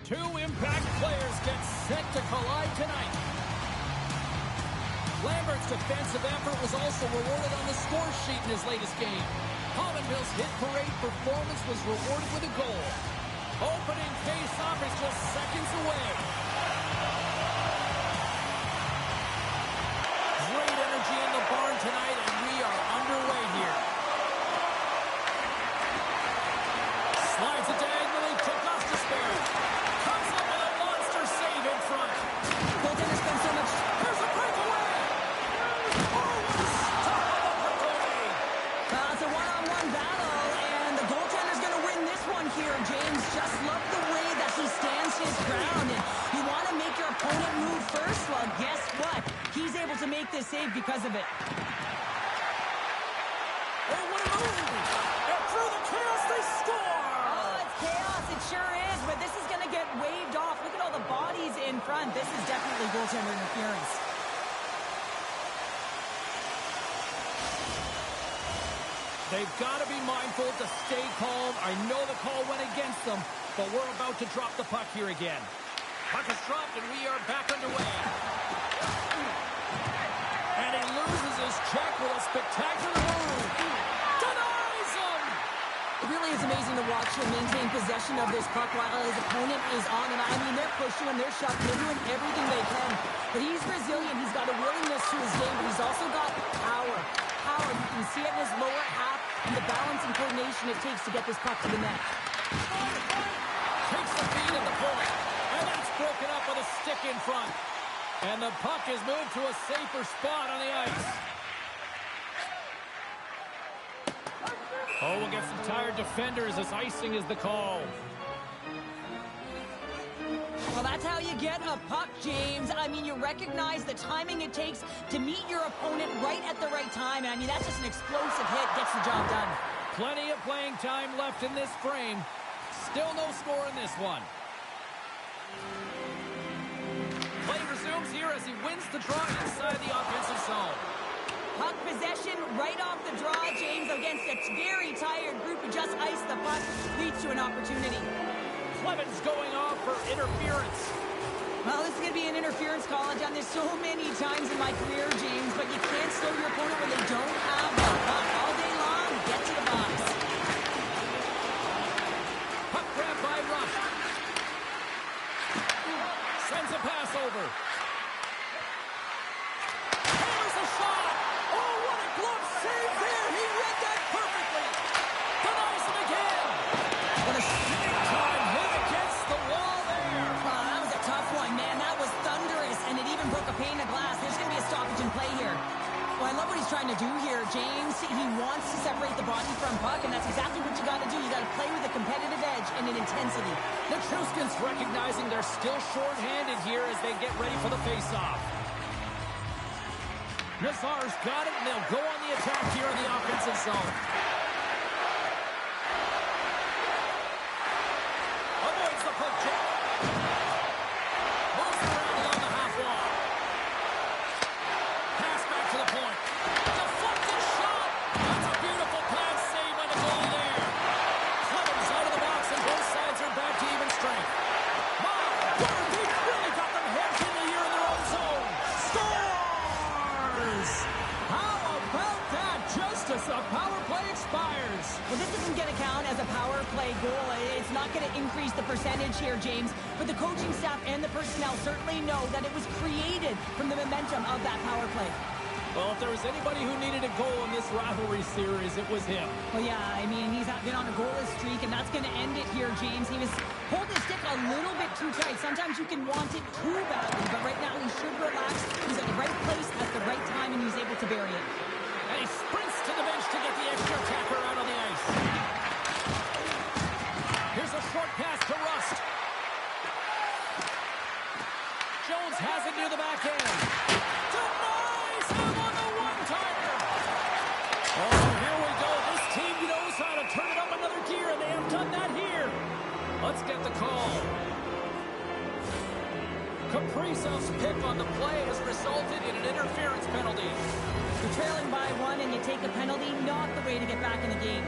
Two impact players get set to collide tonight. Lambert's defensive effort was also rewarded on the score sheet in his latest game. Pominville's hit parade performance was rewarded with a goal. Opening face-off is just seconds away. Great energy in the barn tonight, and we are underway here. Slides it diagonally to Gostisbehere. Comes up with a monster save in front. Goaltender spent so much. There's a breakaway. Oh, what a stop on the breakaway. It's a one-on-one battle, and the goaltender's going to win this one here. James, just love the way that he stands his ground. And you want to make your opponent move first? Well, guess what? He's able to make this save because of it. Oh, what a move. And through the chaos, they score. Oh, it's chaos. It sure is, but this is going to get waved off. Look at all the bodies in front. This is definitely goaltender interference. They've got to be mindful to stay calm. I know the call went against them, but we're about to drop the puck here again. Puck is dropped, and we are back underway. And he loses his check with a spectacular move. Denies him! It really is amazing to watch him maintain possession of this puck while his opponent is on. And I mean, they're pushing him, they're shoving, they're doing everything they can. But he's resilient. He's got a willingness to his game, but he's also got power. Power. You can see it in his lower half and the balance and coordination it takes to get this puck to the net. Takes the feed at the point, and that's broken up with a stick in front. And the puck is moved to a safer spot on the ice. Oh, we'll get some tired defenders as icing is the call. Well, that's how you get a puck, James. I mean, you recognize the timing it takes to meet your opponent right at the right time. And I mean, that's just an explosive hit, gets the job done. Plenty of playing time left in this frame. Still no score in this one. Play resumes here as he wins the draw inside the offensive zone. Puck possession right off the draw, James, against a very tired group who just iced the puck, leads to an opportunity. Clemens going off for interference. Well, this is going to be an interference call. I've done this so many times in my career, James, but you can't slow your opponent when they don't have the puck all day long. Get to the box. Puck grab by Rush. Sends a pass over. Hammers a shot. Oh, what a glove save there. He read that perfectly. Denies him again. What a time hit against the wall there. that was a tough one, man. That was thunderous, and it even broke a pane of glass. There's going to be a stoppage in play here. Well, I love what he's trying to do here, James. He wants to separate the body from puck, and that's exactly what you got to do. You got to play with a competitive edge and an intensity. The Truscans recognizing they're still short-handed here as they get ready for the face-off. Nazar's got it, and they'll go on the attack here in the offensive zone. Avoids the poke check. Moves around along the half wall. Pass back to the point. Deflected shot. That's a beautiful pass save by the goal there. Clemens out of the box, and both sides are back to even strength. My word, they've really got them hedged in here in their own zone. Scores! How about that? Just as the power play expires. Well, this isn't going to count as a power play goal. It's not going to increase the percentage here, James. But the coaching staff and the personnel certainly know that it was created from the momentum of that power play. Well, if there was anybody who needed a goal in this rivalry series, it was him. Well, yeah, I mean, he's been on a goalless streak, and that's going to end it here, James. He was holding his stick a little bit too tight. Sometimes you can want it too badly, but right now he should relax. He's at the right place at the right time, and he's able to bury it. And he sprints to the bench to get the extra attacker out on the ice. Here's a short pass to Rust. Jones has it near the back end. Denies him on the one-timer. Oh, here we go. This team knows how to turn it up another gear, and they have done that here. Let's get the call. Kaprizov's pick on the play has resulted in an interference penalty. You're trailing by one and you take a penalty, not the way to get back in the game.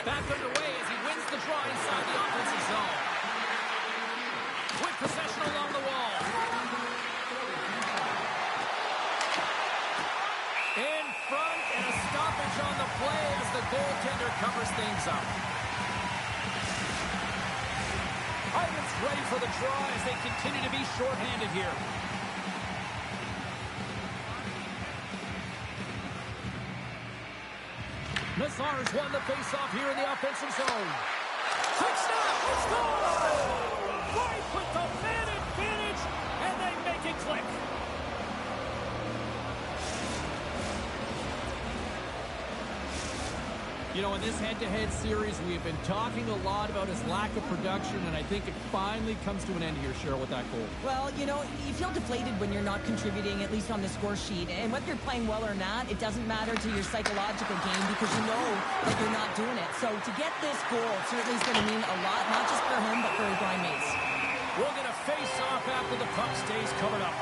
Back underway as he wins Gets the draw inside the offensive zone. Quick possession along the wall. In front, and a stoppage on the play as the goaltender covers things up. Pirates ready for the draw as they continue to be shorthanded here. Mazar's won the faceoff here in the offensive zone. Quick snap, let's go! Right with the man advantage, and they make it click. You know, in this head-to-head series, we have been talking a lot about his lack of production, and I think it finally comes to an end here, Cheryl, with that goal. Well, you know, you feel deflated when you're not contributing, at least on the score sheet. And whether you're playing well or not, it doesn't matter to your psychological game because you know that you're not doing it. So to get this goal certainly is going to mean a lot, not just for him, but for his line mates. We'll get a face-off after the puck stays covered up.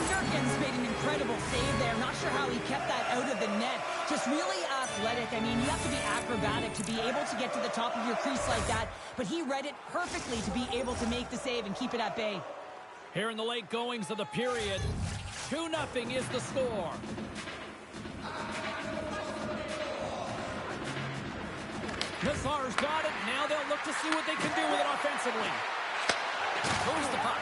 Sturkins made an incredible save there. Not sure how he kept that out of the net. Just really athletic. I mean, you have to be acrobatic to be able to get to the top of your crease like that. But he read it perfectly to be able to make the save and keep it at bay. Here in the late goings of the period, 2-0 is the score. Mazar's got it. Now they'll look to see what they can do with it offensively. Moves the puck.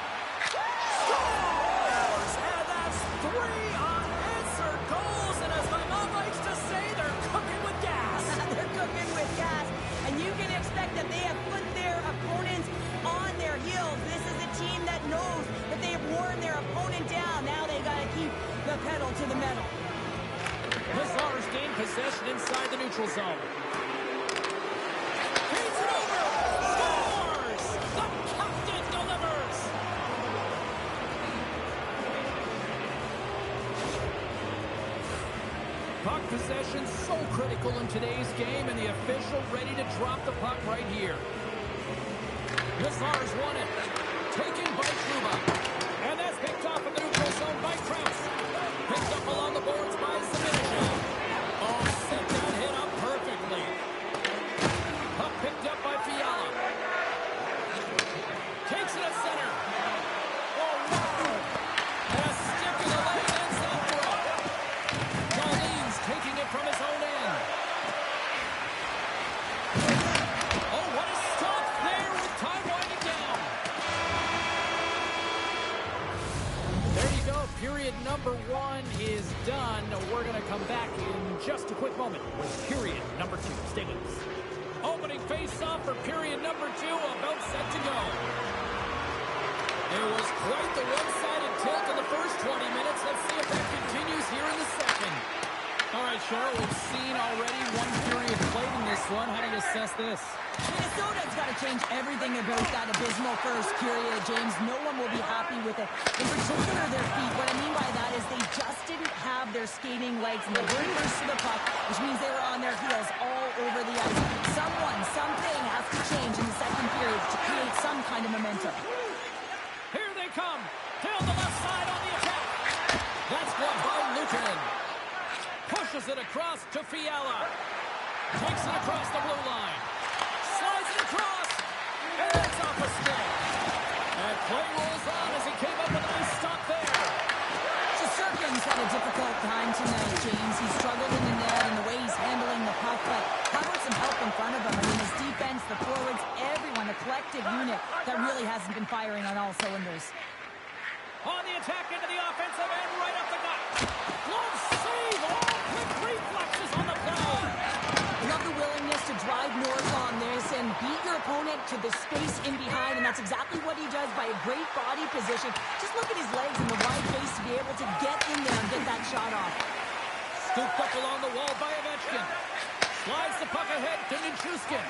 Scores! And that's 3 unanswered goals. And as my mom likes to say, they're cooking with gas. They're cooking with gas. And you can expect that they have put their opponents on their heels. This is a team that knows that they have worn their opponent down. Now they got to keep the pedal to the metal. Mazar's gained possession inside the neutral zone. Feeds it over. Scores! The captain delivers. Puck possession so critical in today's game, and the official ready to drop the puck right here. Mazar's won it. Taken by Trouba. And that's picked off in the neutral zone by Krause. Picked up along the boards by Zibanejad. Oh, set that hit up perfectly. Puck picked up by Fiala. Takes it at center. Oh, wow. And a stick in the leg ends that throw. Darlene's taking it from his own end. Oh, what a stop there with time winding down. There you go. Period number 1 is done. We're going to come back in just a quick moment with period number 2. Stay with us. Opening face-off for period number 2, about set to go. It was quite the one-sided tilt in the first 20 minutes. Let's see if that continues here in the second. All right, Cheryl, we've seen already one period played in this one. How do you assess this? Minnesota's got to change everything about that abysmal first period, James. No one will be happy with it. In particular, their feet. What I mean by that is they just didn't have their skating legs and they weren't first to the puck, which means they were on their heels all over the ice. Something has to change in the second period to create some kind of momentum. Here they come. Down the left side on the attack. That's blocked by Luukkonen. Pushes it across to Fiala. Takes it across the blue line. Slides it across. And it's off a stick. And play rolls on as he came up with a nice stop there. Shesterkin's had a difficult time tonight, James. He struggled in the net and the way he's handling the puck, but how about some help in front of him? I mean, his defense, the forwards, everyone, a collective unit that really hasn't been firing on all cylinders. On the attack into the offensive end, right up the gut. Glove save. Oh, quick reflexes on the play. Love the willingness to drive north on this and beat your opponent to the space in behind, and that's exactly what he does by a great body position. Just look at his legs and the wide face to be able to get in there and get that shot off. Scooped up along the wall by Ovechkin. Slides the puck ahead to Nichushkin.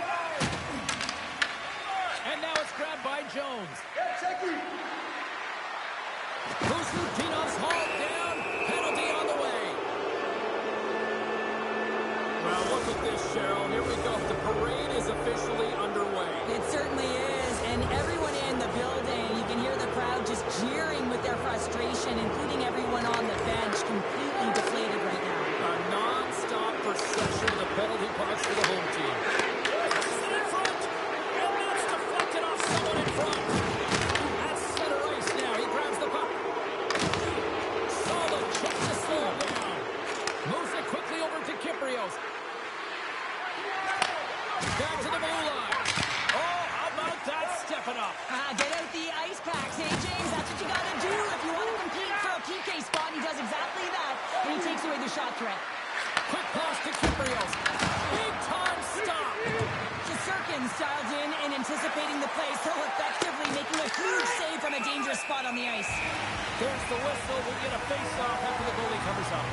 And now it's grabbed by Jones. Khusnutinov's hauled down. Penalty on the way. Well, look at this, Cheryl. Here we go. The parade is officially underway. It certainly is, and everyone in the building, you can hear the crowd just jeering with their frustration, including everyone on the bench, completely deflated right now. A non-stop procession of the penalty box for the home team. Back to the blue line. Oh, how about that stepping up? Get out the ice packs, hey, James. That's what you got to do if you want to compete for a PK spot. He does exactly that, and he takes away the shot threat. Quick pass to Kiprios. Big time stop. Shesterkin's dialed in and anticipating the play so effectively, making a huge save from a dangerous spot on the ice. There's the whistle. We get a face-off after the goalie covers up.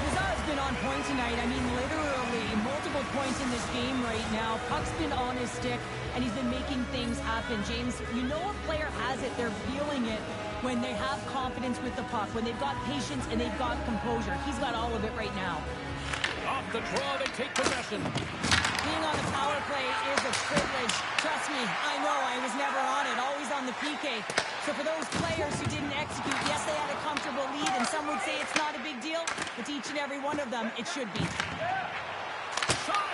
Hazard's been on point tonight. I mean, literally, multiple points in this game right now. Puck's been on his stick, and he's been making things happen. James, you know a player has it. They're feeling it when they have confidence with the puck, when they've got patience and they've got composure. He's got all of it right now. Off the draw, they take possession. Being on the power play is a privilege. Trust me, I know I was never on it, always on the PK. So for those players who didn't execute, yes, they had a comfortable lead, and some would say it's not a big deal, but to each and every one of them, it should be. Shot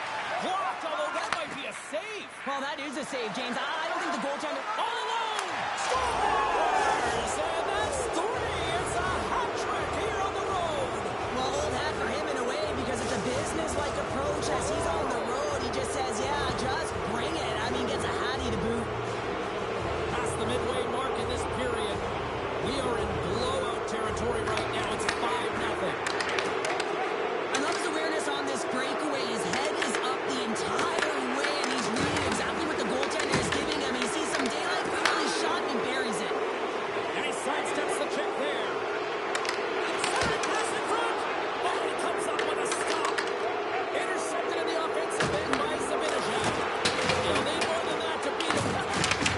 blocked, although that might be a save. Well, that is a save, James. I don't think the goaltender... All alone! Scores! And that's three. It's a hat trick here on the road. Well, old hat for him in a way, because it's a business-like approach. As he's on the road, he just says, yeah, just bring it. I mean, gets a hattie to boot. Past the midway mark in this period. We are in blowout territory right now. It's 5-0. I love his awareness on this breakaway. His head is up the entire way, and he's reading exactly what the goaltender is giving him. He sees some daylight, quickly shot, and he buries it. And he sidesteps the check there. Side pass in front. Oh, he comes up with a stop. Intercepted in the offensive end by Zibanejad. He'll need more than that to beat him.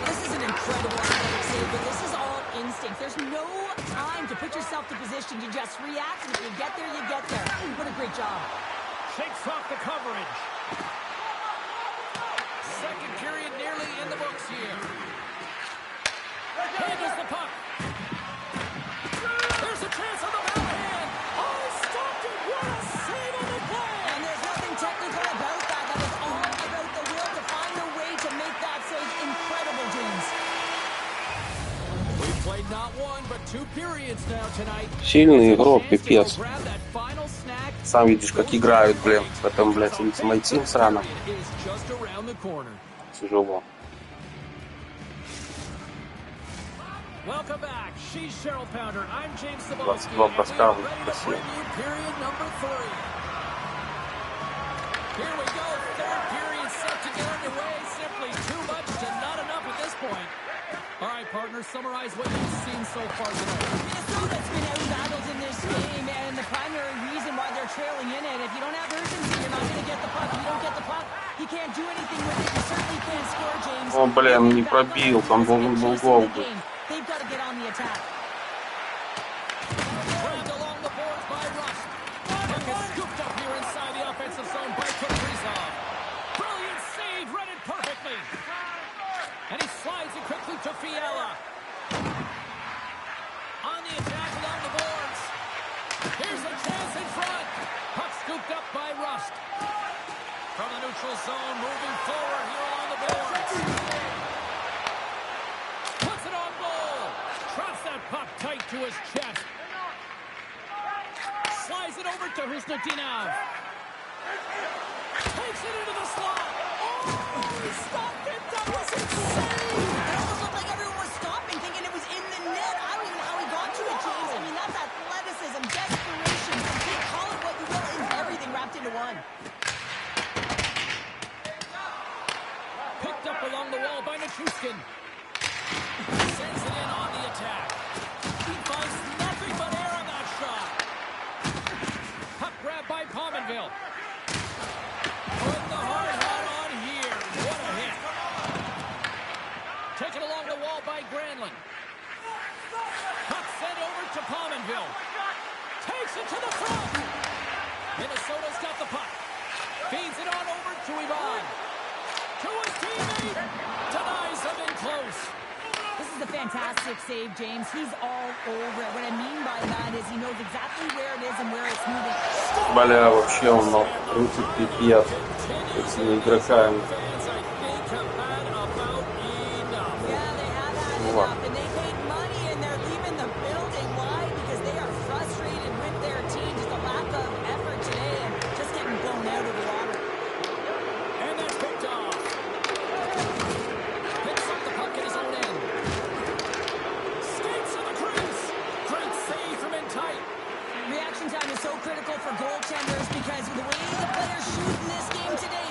This is an incredible athletic save, but this is all instinct. There's no time to put yourself to position to just react, and if you get there, you get there. What a great job. Shakes off the coverage. Second period nearly in the books here. Handles the puck. There's a chance on the backhand. Oh, he stopped it. What a save on the play. And there's nothing technical about that. That is all about the will to find a way to make that save. Incredible, James. We've played not one, but two periods now tonight. Сильный игрок, пипец. Grab that final snack. Сам видишь, как играют, блин. Потом, блядь, Ultimate Team сраном. Is just around the corner. Тяжело. Welcome back. She's Cheryl Pounder. I'm James Cybulski. 22 броска, красиво. Period number 3. Here we go. Third period set to get underway. Simply too much to not enough at this point. All right, partner, summarize what you've seen so far tonight. Minnesota's been out-battled in this game, and the primary reason why they're trailing in it, if you don't have urgency, you're not going to get the puck. If you don't get the puck, you can't do anything with it. You certainly can't score, James. О, блин, не пробил. Там должен был гол быть. They've got to get on the attack. Grabbed along the boards by Rust. Puck is scooped up here inside the offensive zone by Kaprizov. Brilliant save, read it perfectly. And he slides it quickly to Fiala. On the attack along the boards. Here's a chance in front. Puck scooped up by Rust. From the neutral zone, moving forward here along the boards. Puts it on goal. Traps that puck tight to his chest. Slides it over to Husnutinov. Takes it into the slot. Oh, he stopped it. That was insane. It almost looked like everyone was stopping, thinking it was in the net. I don't even know how he got to it, James. I mean, that's athleticism, desperation. Call it what you will. It's everything wrapped into one. Picked up along the wall by Nichushkin. Sends it in on the attack. He finds nothing but air on that shot. Puck grab by Pominville. Put the hard hat on here. What a hit. Taken along the wall by Granlund. Puck sent over to Pominville. Takes it to the front. Minnesota's got the puck. Feeds it on over to Ivan. To his teammate. Denies him in close. This is a fantastic save, James. He's all over it. What I mean by that is he knows exactly where it is and where it's moving. Бля, вообще он на 30 пипец. Этими игроками. Yeah, they have had enough, and they paid money, and they're leaving the building. Why? Because they are frustrated with their team. Just a lack of effort today and just getting blown out of the water. And that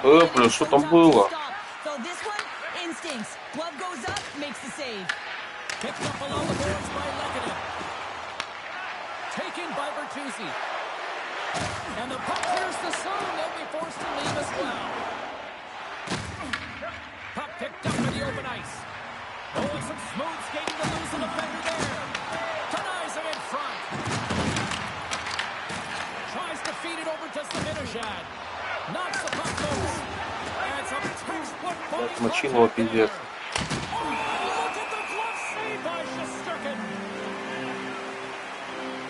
Блин, что там было? So this one, instincts. Glove goes up, makes the save. Picked up below the boards by Lekanen. Taken by Bertuzzi. And the puck clears the zone. They'll be forced to leave as well. Puck picked up in the open ice. Oh, and some smooth skating to lose the defender there. Denies it in front. Tries to feed it over to Zibanejad. Knocks the puck loose. And some textbook body Отмочил его, пиздец. Oh, look at the glove save by Shesterkin.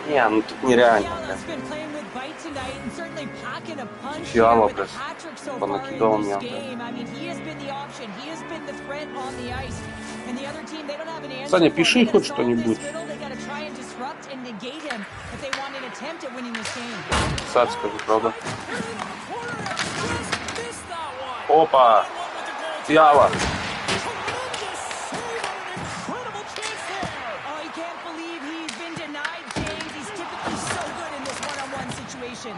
Не, ну тут нереально, Fiala's блядь. been playing with bite tonight and certainly packing a punch Fiala, here with a блядь, hat-trick so far понакидал in this меня, game. I mean, he has been the option. He has been the threat on the ice. And the other team, they don't have an answer Саня, for him. пиши They gotta хоть solve что-нибудь. this riddle. They gotta try and disrupt and negate him if they want an attempt at winning this game. Писать скажу, правда. Missed that one. Опа! Фиала! Tremendous save on an incredible chance there. Oh, you can't believe he's been denied, James. He's typically so good in this one-on-one situation.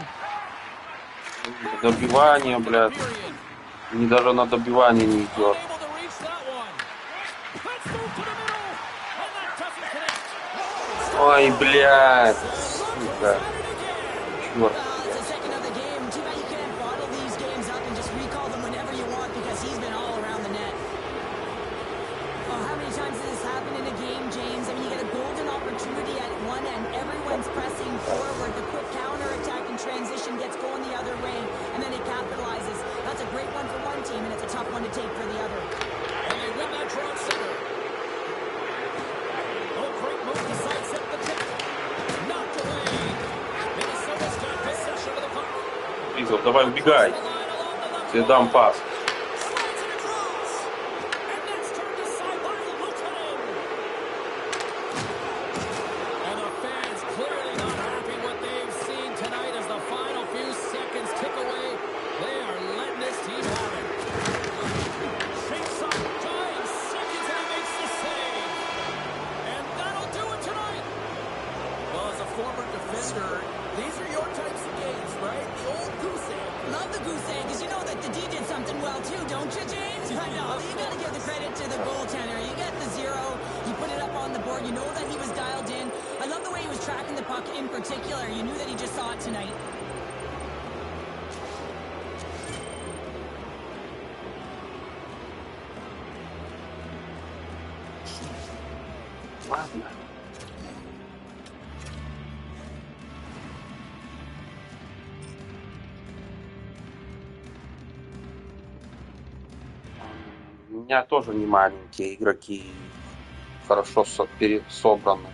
Добивание, блядь. Period. Не даже на добивание не идет. Unable to reach that one. Let's move to the middle. And that doesn't connect. Ой, блядь. Сука. Черт. It's the second of the game. Too bad you can't bottle these games up and just recall them whenever you want because he's been all around the net. Oh, how many times has this happened in a game, James? I mean, you get a golden opportunity at one end. Everyone's pressing forward. The quick counter-attack and transition gets going the other way, and then it capitalizes. That's a great one for one team, and it's a tough one to take for the other. And they win that draw center. Oh, great move to sidestep the tip. Knocked away. Minnesota's got possession of the puck. Фризов, давай убегай. The line along the left Тебе дам пас. Slides it across. And that's turned aside by Luukkonen. And the fans clearly not happy what they've seen tonight as the final few seconds tick away. They are letting this team have it. Shakes up, dying seconds, and he makes the save. And that'll do it tonight. Well, as a former defender, these are your types of games, right? The old goose egg. Love the goose egg, because you know that the D did something well too, don't you, James? I know. You got to give the credit to the goaltender. You get the zero. You put it up on the board. You know that he was dialed in. I love the way he was tracking the puck in particular. You knew that he just saw it tonight. Ладно. У меня тоже не маленькие игроки, хорошо собраны.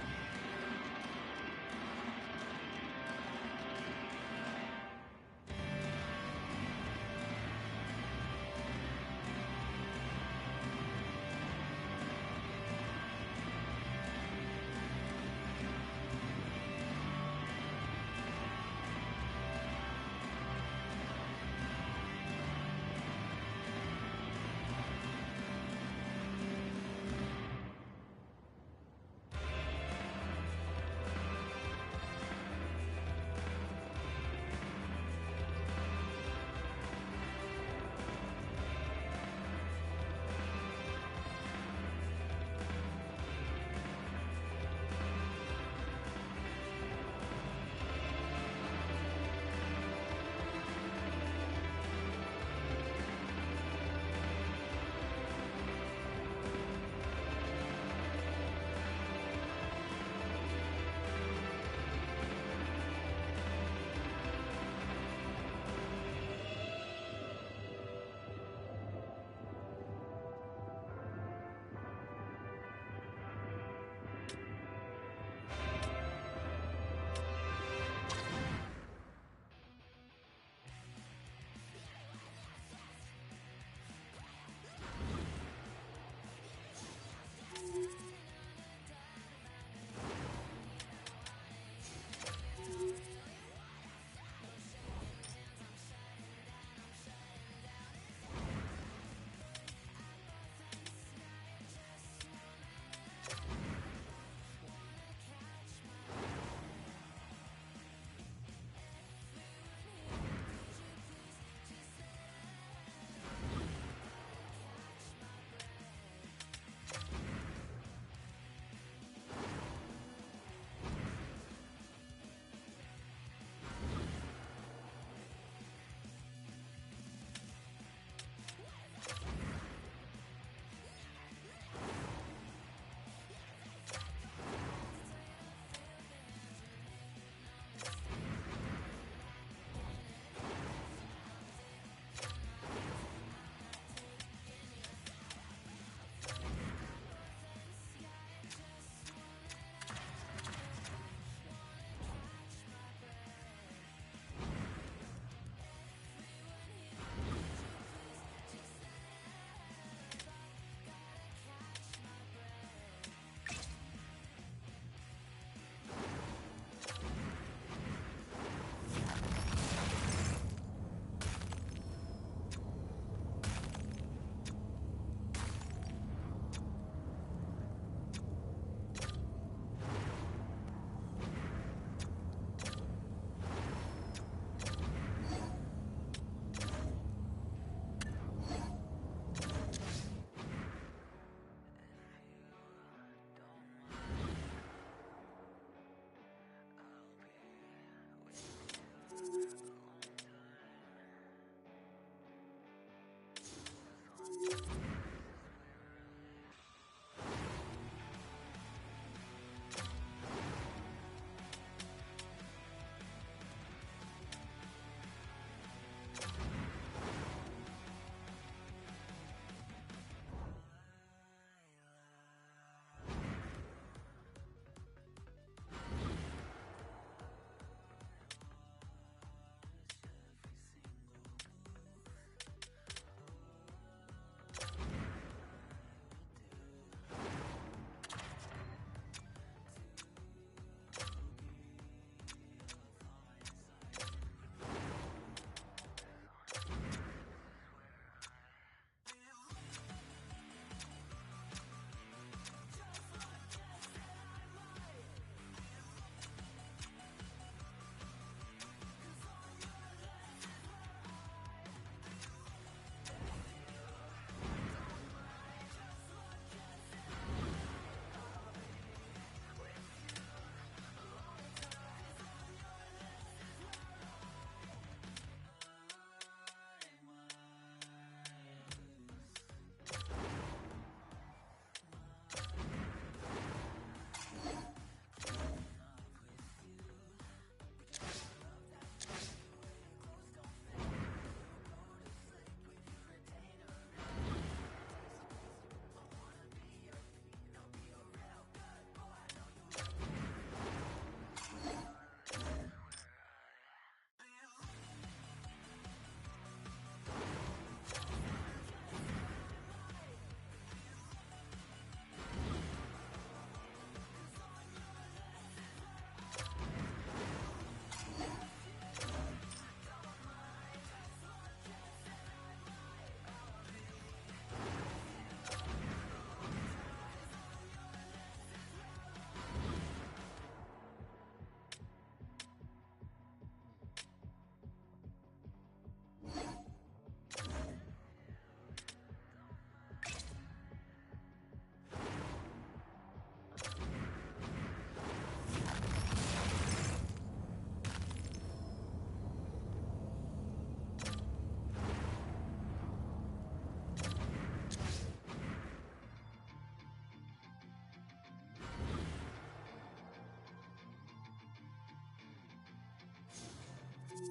All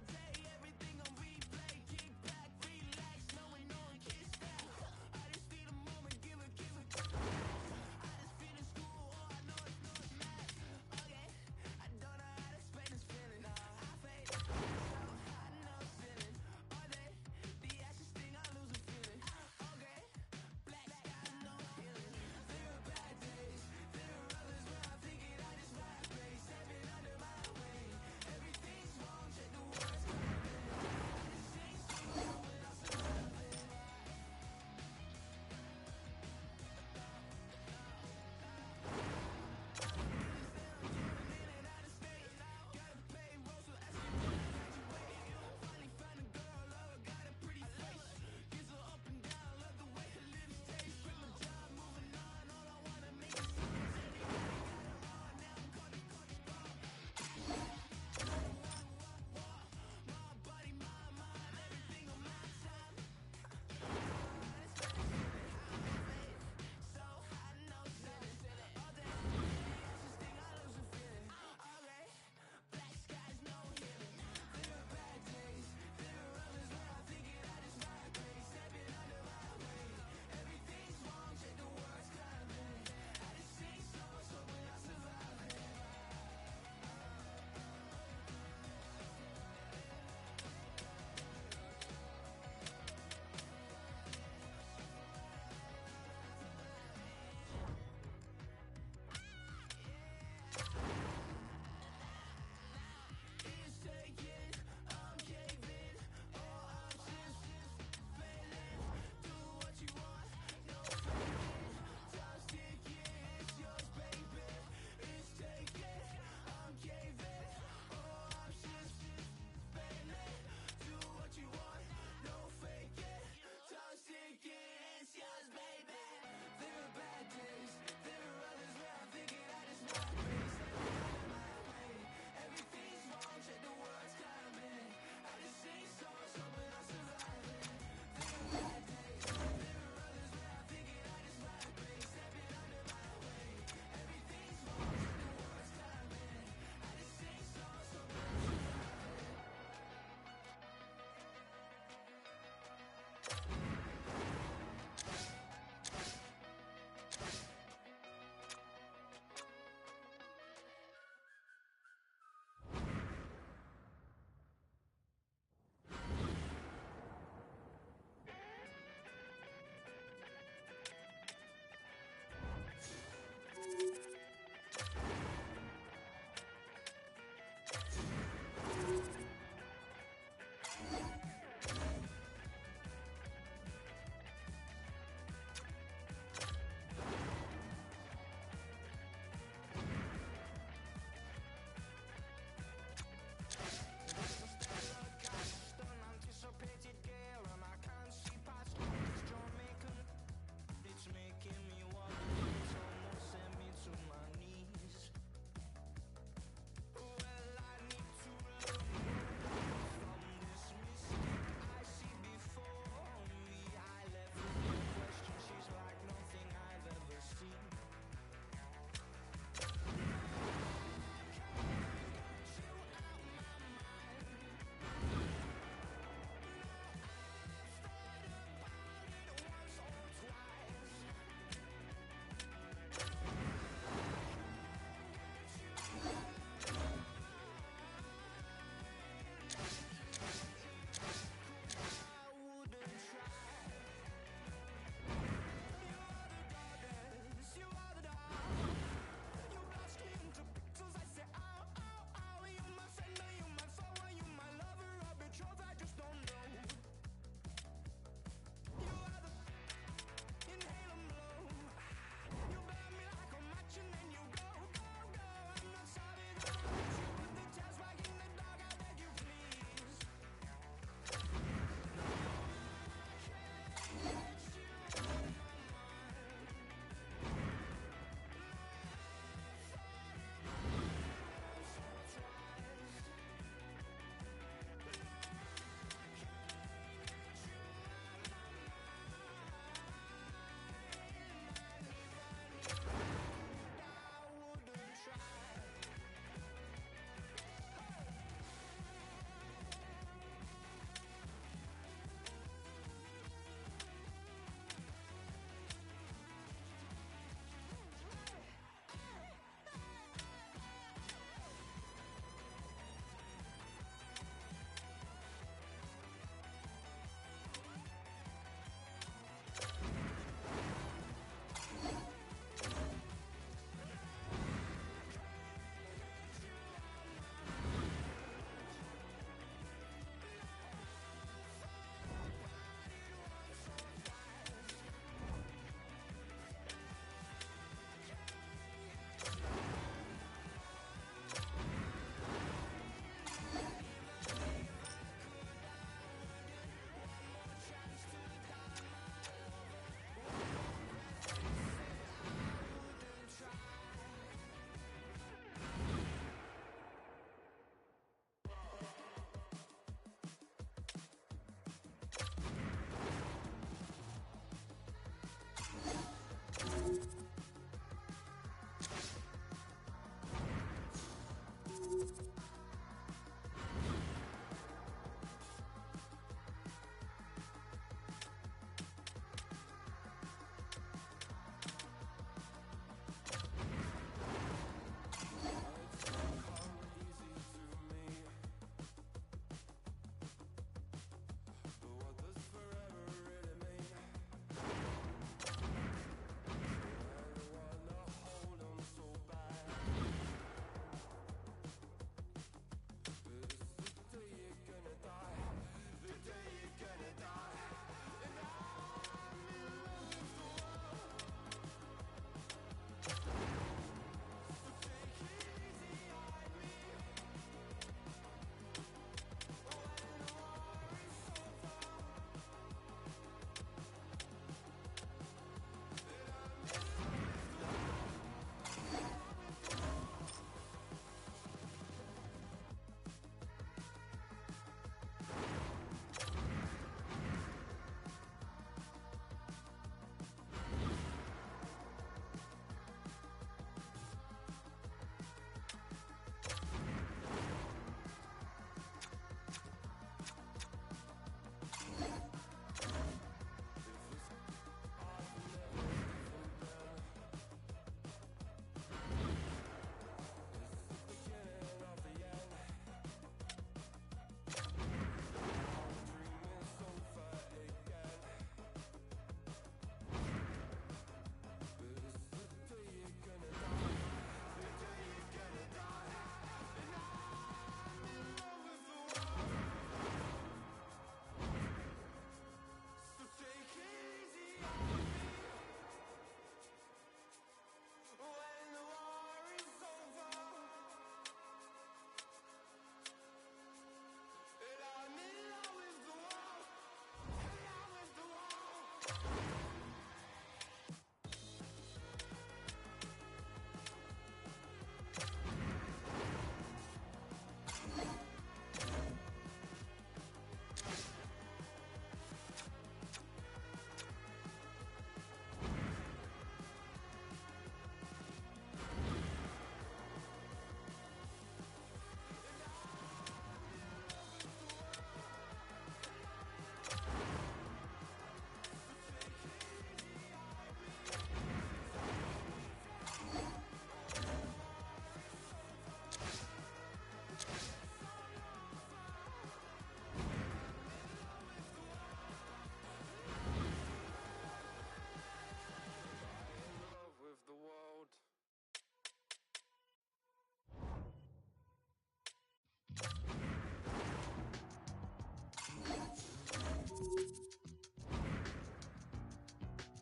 day, everything on replay. Kick back, relax, knowing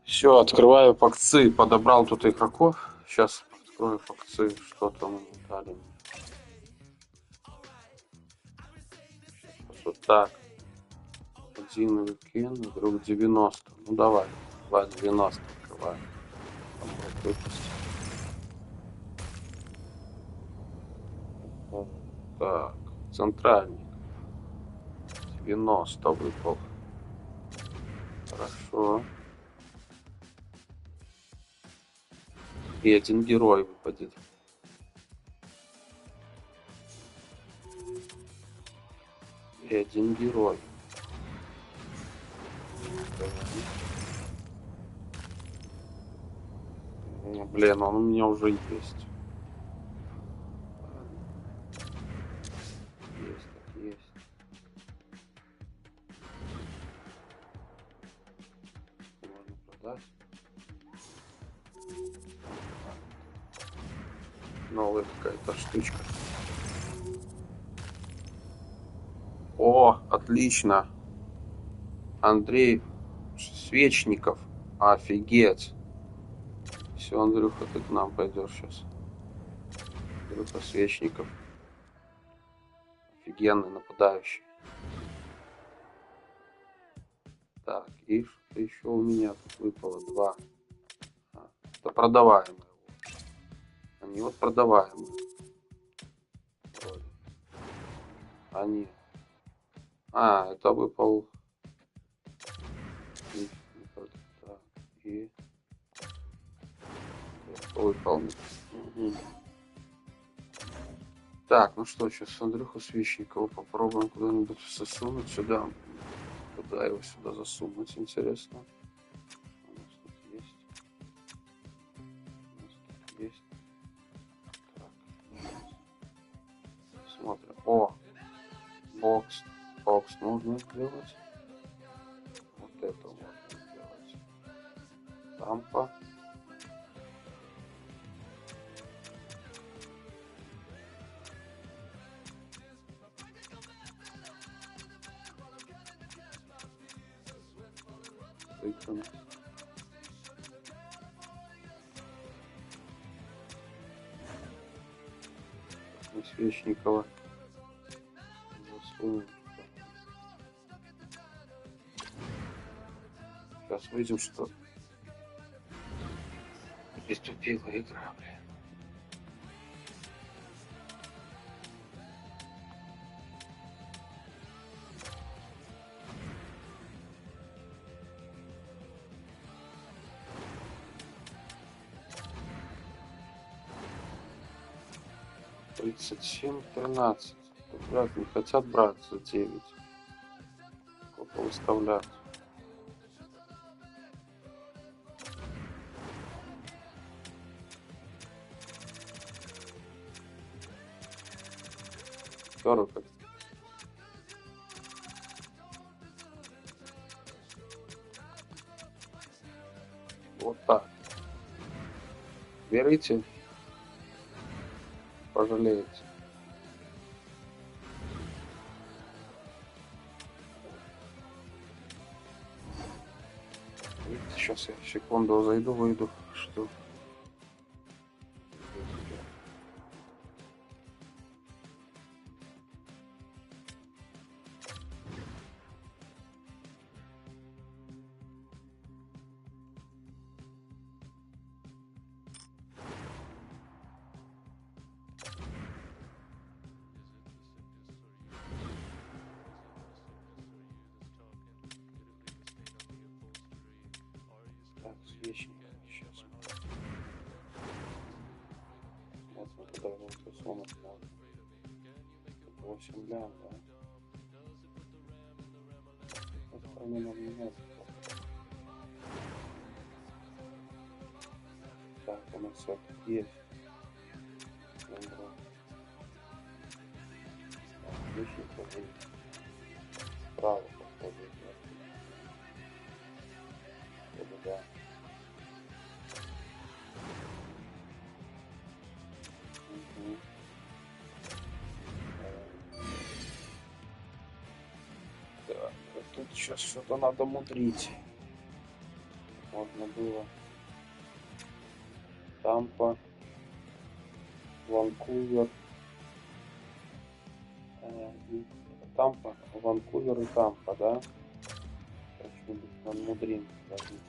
Все, открываю факцы. Подобрал тут игроков. Сейчас открою факцы, что там мне дали. Вот так. Один уикенд, вдруг 90. Ну давай. 90 открываю. Выпустим. Так, центральник. 90 выпал. Хорошо. И один герой выпадет. И один герой. Блин, он у меня уже есть. Есть, так есть. Можно продать. Новая какая-то штучка. О, отлично. Андрей Свечников. Офигеть. Все, Андрюха, ты к нам пойдешь сейчас. Андрюха Свечников. Офигенный нападающий. Так, и что еще у меня тут выпало? 2. Это продаваемые. Они вот продаваемые. Они. Это выпал. Так, и выполнить. Угу. Так, ну что, сейчас Андрюху Свечникова попробуем куда-нибудь засунуть сюда. Куда его сюда засунуть, интересно. У нас тут есть. У нас тут есть. Так. Смотрим. О! Бокс. Бокс нужно сделать. Вот это можно сделать. Тампа. Выполнить. Свечникова. Засунем. Сейчас выйдем, что приступила игра, блин. Семь 13. Брать не хотят брать за 9. Сколько выставлять? Второй как. Вот так. Берите. Пожалеете. Сейчас я секунду зайду, выйду, что. Свечник. Сейчас. Вот мы туда его засунуть надо. 8 лям, да? Остальное нам не надо. Так, у нас все есть. Свечник подходит. Справа подходит. Да. Тут сейчас что-то надо мудрить. можно было. Тампа, Ванкувер, и Тампа, Ванкувер и Тампа, да? Что-нибудь намудрим, подождите.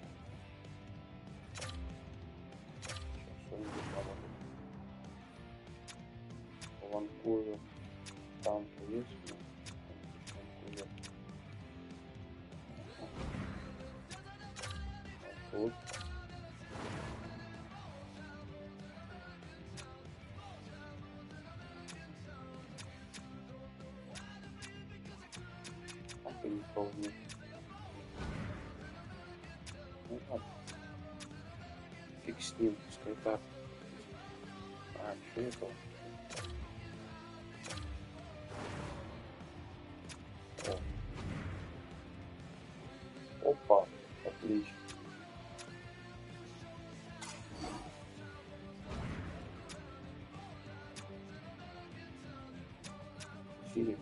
Сейчас что-нибудь надо будет. Ванкувер, Тампа есть? Ванкувер. Тут. Так и никого нет. Ну ладно. Фиг с ним, пускай так. А, еще это. О. Опа, отлично. Сири.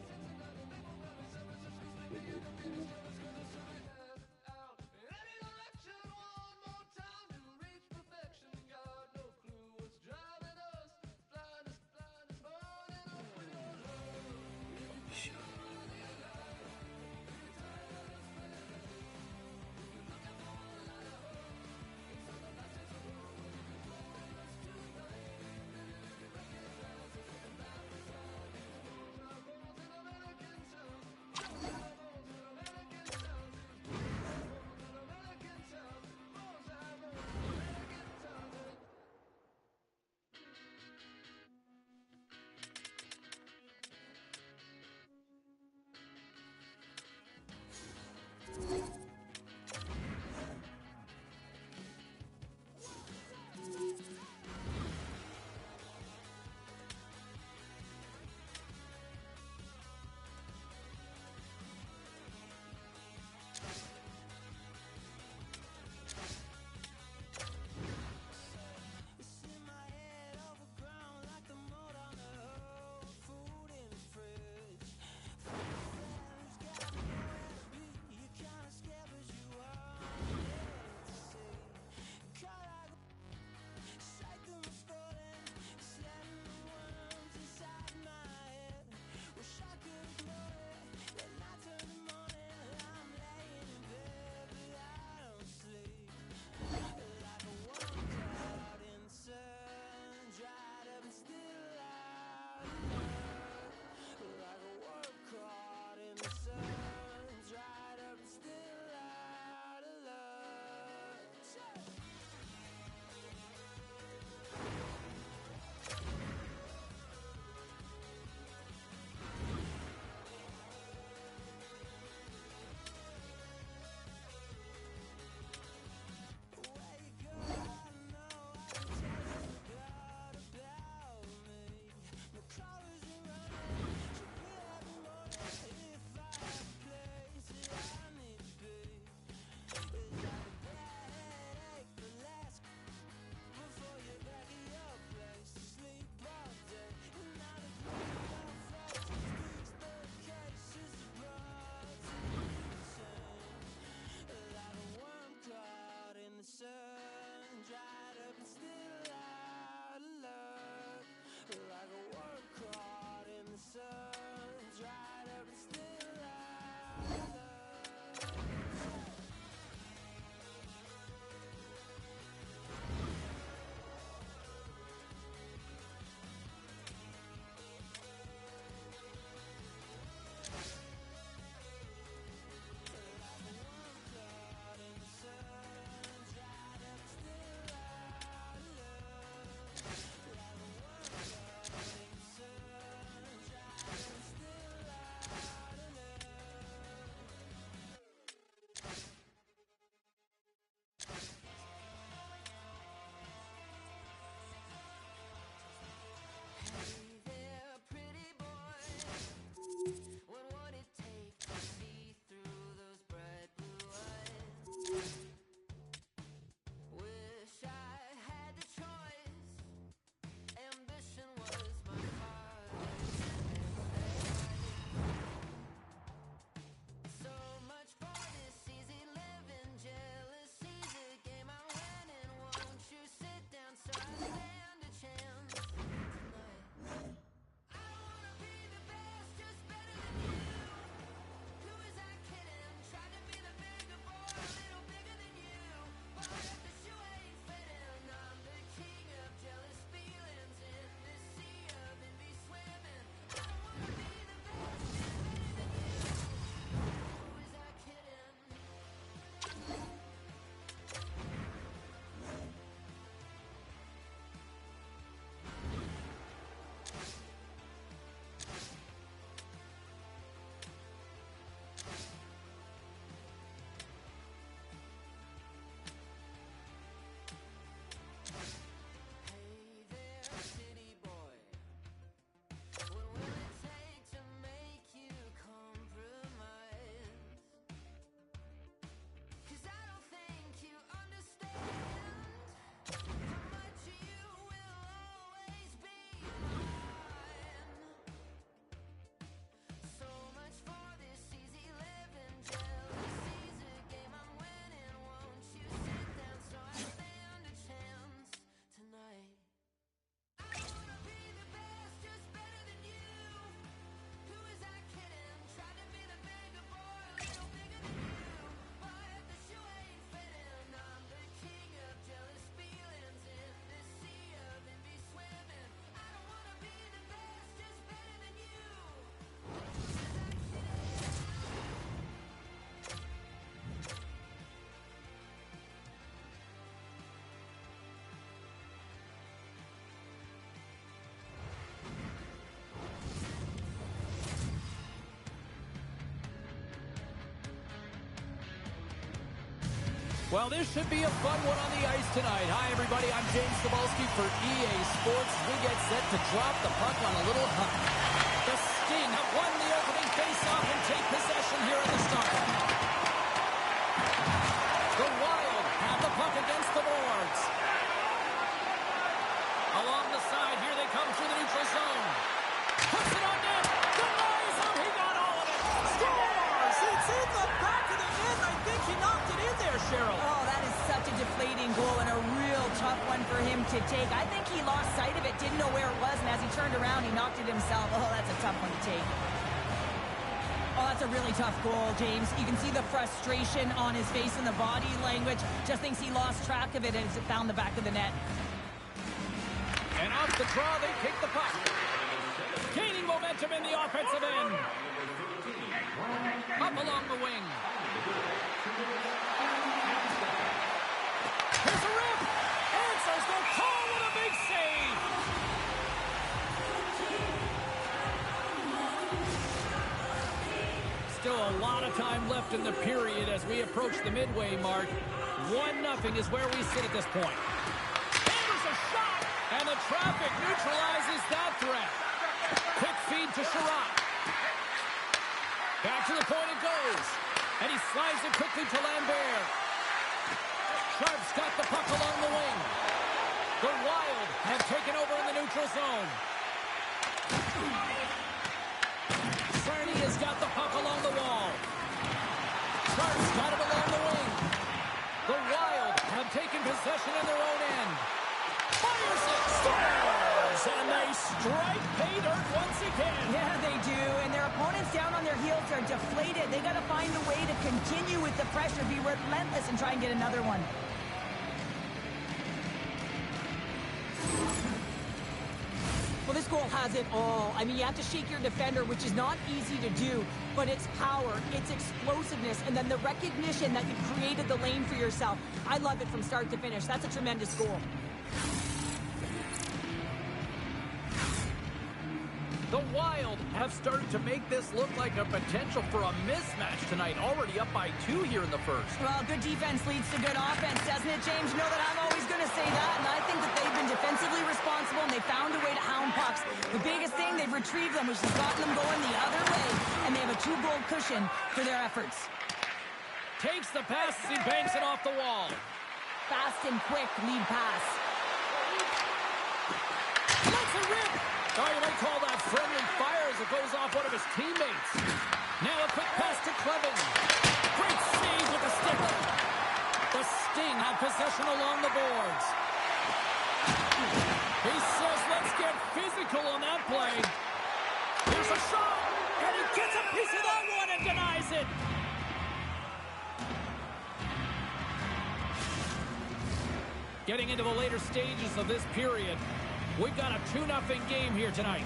Well, this should be a fun one on the ice tonight. Hi, everybody. I'm James Cebulski for EA Sports. We get set to drop the puck on a little hunt. The Sting have won the opening faceoff and take possession here at the start. The Wild have the puck against the boards. Along the side, here they come through the neutral zone. Puts it on net. Denies him. He got all of it. Scores! It's in the back of the net. I think he knocked it in there, Cheryl. Oh, that is such a deflating goal and a real tough one for him to take. I think he lost sight of it, didn't know where it was, and as he turned around, he knocked it himself. Oh, that's a tough one to take. Oh, that's a really tough goal, James. You can see the frustration on his face and the body language. Just thinks he lost track of it as it found the back of the net. And off the draw, they kick the puck. Gaining momentum in the offensive end. Up along the wing. Here's a rip. Answers the call with a big save. Still a lot of time left in the period as we approach the midway mark. 1-0 is where we sit at this point. There's a shot. And the traffic neutralizes that threat. Quick feed to Sherratt. Back to the point it goes. And he slides it quickly to Lambert. Sharp's got the puck along the wing. The Wild have taken over in the neutral zone. Cerny has got the puck along the wall. Sharp's got it along the wing. The Wild have taken possession in their own end. Fires it, scores, and they strike pay dirt once again. Yeah, they do, and their opponents down on their heels are deflated. They got to find a way to continue with the pressure, be relentless, and try and get another one. Well, this goal has it all. I mean, you have to shake your defender, which is not easy to do, but it's power, it's explosiveness, and then the recognition that you created the lane for yourself. I love it from start to finish. That's a tremendous goal. The Wild have started to make this look like a potential for a mismatch tonight. Already up by 2 here in the first. Well, good defense leads to good offense, doesn't it, James? You know that I'm always going to say that, and I think that they've been defensively responsible, and they found a way to hound pucks. The biggest thing, they've retrieved them, which has gotten them going the other way, and they have a 2-goal cushion for their efforts. Takes the pass as he banks it off the wall. Fast and quick lead pass. Let's a rip. Oh, you might call that friendly fire as it goes off one of his teammates. Now a quick pass to Clevin. Great save with the stick. The Sting have possession along the boards. He says, let's get physical on that play. Here's a shot, and he gets a piece of that one and denies it. Getting into the later stages of this period, we've got a 2-0 game here tonight.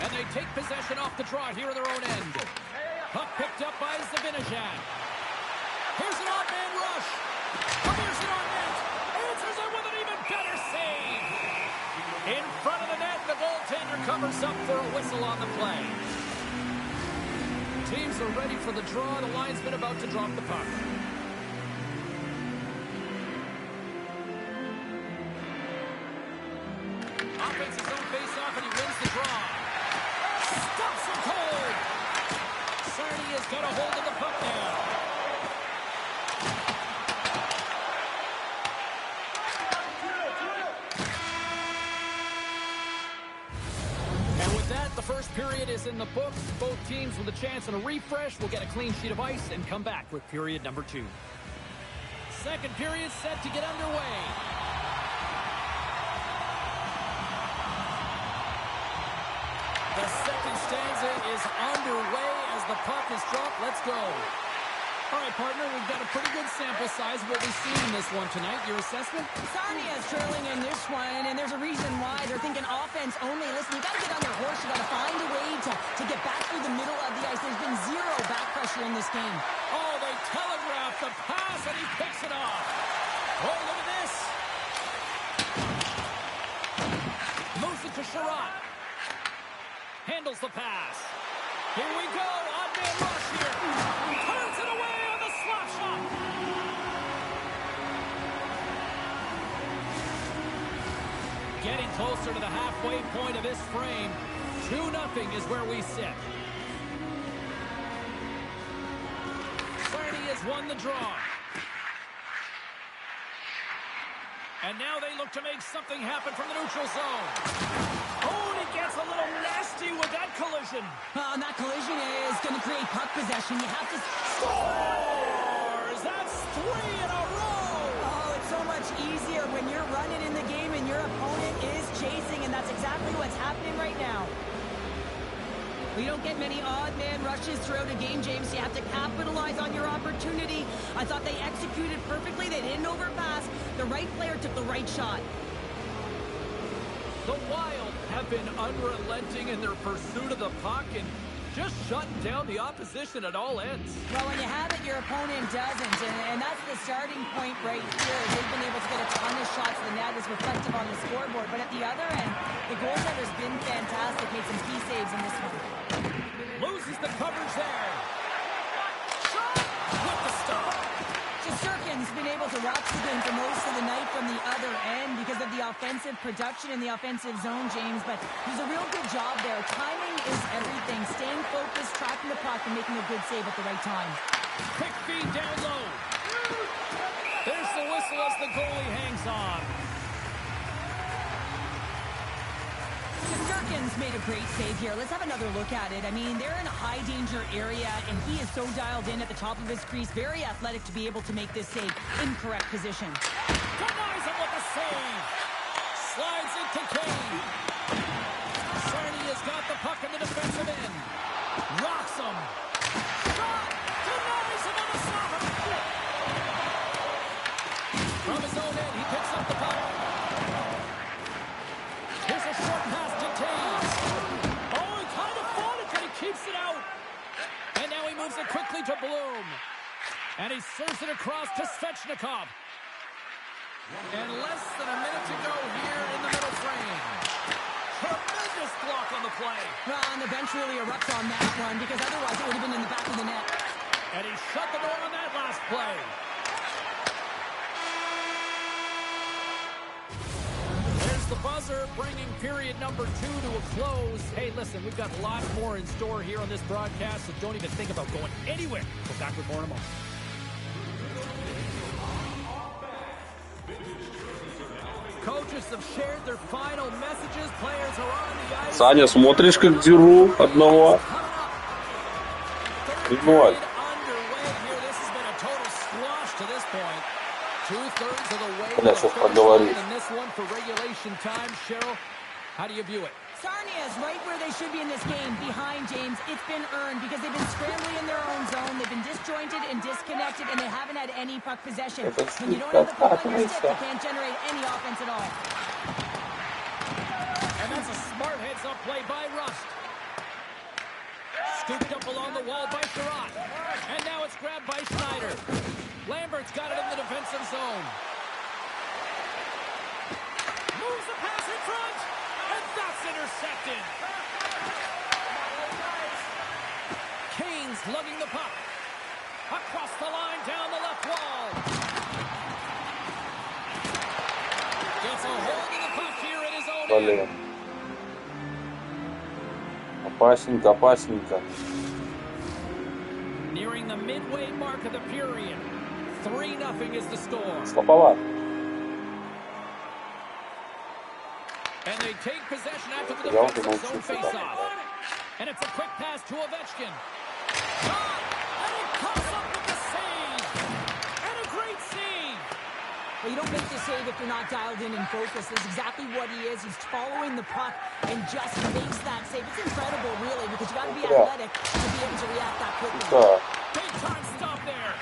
And they take possession off the draw here in their own end. Puck picked up by Zibanejad. Here's an odd-man rush. Here's it on net. Answers it with an even better save. In front of the net, the goaltender covers up for a whistle on the play. Teams are ready for the draw. The linesman about to drop the puck. Offense his own face-off, and he wins the draw. Stops him cold. Cerny has got a hold of the puck now. And with that, the first period is in the books. Both teams with a chance and a refresh will get a clean sheet of ice and come back with period number 2. Second period set to get underway. The second stanza is underway as the puck is dropped. Let's go. All right, partner, we've got a pretty good sample size of what we've seen in this one tonight. Your assessment? Sarnia is trailing in this one, and there's a reason why. They're thinking offense only. Listen, you got to get on their horse. You got to find a way to get back through the middle of the ice. There's been zero back pressure in this game. Oh, they telegraph the pass, and he picks it off. Oh, look at this. Moves it to Sherratt. Handles the pass. Here we go. Odd-man rush here. Turns it away on the slap shot. Getting closer to the halfway point of this frame. 2-0 is where we sit. Sarny has won the draw. And now they look to make something happen from the neutral zone. Oh, and he gets a little nasty with that collision. And that collision is going to create puck possession. You have to... Scores! That's 3 in a row! Oh, it's so much easier when you're running in the game and your opponent is chasing, and that's exactly what's happening right now. We don't get many odd man rushes throughout a game, James. You have to capitalize on your opportunity. I thought they executed perfectly. They didn't overpass. The right player took the right shot. The Wild have been unrelenting in their pursuit of the puck and just shutting down the opposition at all ends. Well, when you have it, your opponent doesn't, and that's the starting point right here. They've been able to get a ton of shots. The net is reflective on the scoreboard, but at the other end, the goaltender's been fantastic. Made some key saves in this one. Loses the coverage there. Shot with the stop. Shesterkin's been able to watch the game for most of the night from the other end because of the offensive production in the offensive zone, James, but he's a real good job there. Timing is everything. Staying focused, tracking the puck, and making a good save at the right time. Quick feed down low. There's the whistle as the goalie hangs on. Shesterkin's made a great save here. Let's have another look at it. I mean, they're in a high-danger area, and he is so dialed in at the top of his crease. Very athletic to be able to make this save. Incorrect position. Denies him with the save. Slides it to Kane. Sarny has got the puck in the defensive end. Rocks him. Shot! Denies him on the stopper. From his own end, he picks up the puck. Here's a short pass to Taves. Oh, he kind of fought it, but he keeps it out. And now he moves it quickly to Bloom. And he serves it across to Svechnikov. And less than a minute to go here in the middle frame. Tremendous block on the play. Well, and the bench really erupts on that one because otherwise it would have been in the back of the net. And he shut the door on that last play. There's the buzzer, bringing period number 2 to a close. Hey, listen, we've got lots more in store here on this broadcast, so don't even think about going anywhere. We'll back with more in a moment. Coaches have shared their final messages. Players are on the ice. Саня, смотришь, как деру одного? Ревновать. Бля, сейчас проговоришь. How do you view it? Sarnia is right where they should be in this game, behind James. It's been earned because they've been scrambling in their own zone. They've been disjointed and disconnected, and they haven't had any puck possession. When you don't have the puck on your stick, you can't generate any offense at all. And that's a smart heads-up play by Rust. Scooped up along the wall by Sherratt. And now it's grabbed by Schneider. Lambert's got it in the defensive zone. Moves the pass in front. And that's intercepted. Kane's lugging the puck. Across the line, down the left wall. Gets a hold of the puck here in his own end. Опасненько, опасненько. Nearing the midway mark of the period. 3-0 is the score. Слаповат. And they take possession after the defensive zone face-off. And it's a quick pass to Ovechkin. Shot! And he comes up with the save! And a great save! Well, you don't make the save if you're not dialed in and focused. That's exactly what he is. He's following the puck and just makes that save. It's incredible, really, because you got to be athletic to be able to react that quickly. Big time stop there.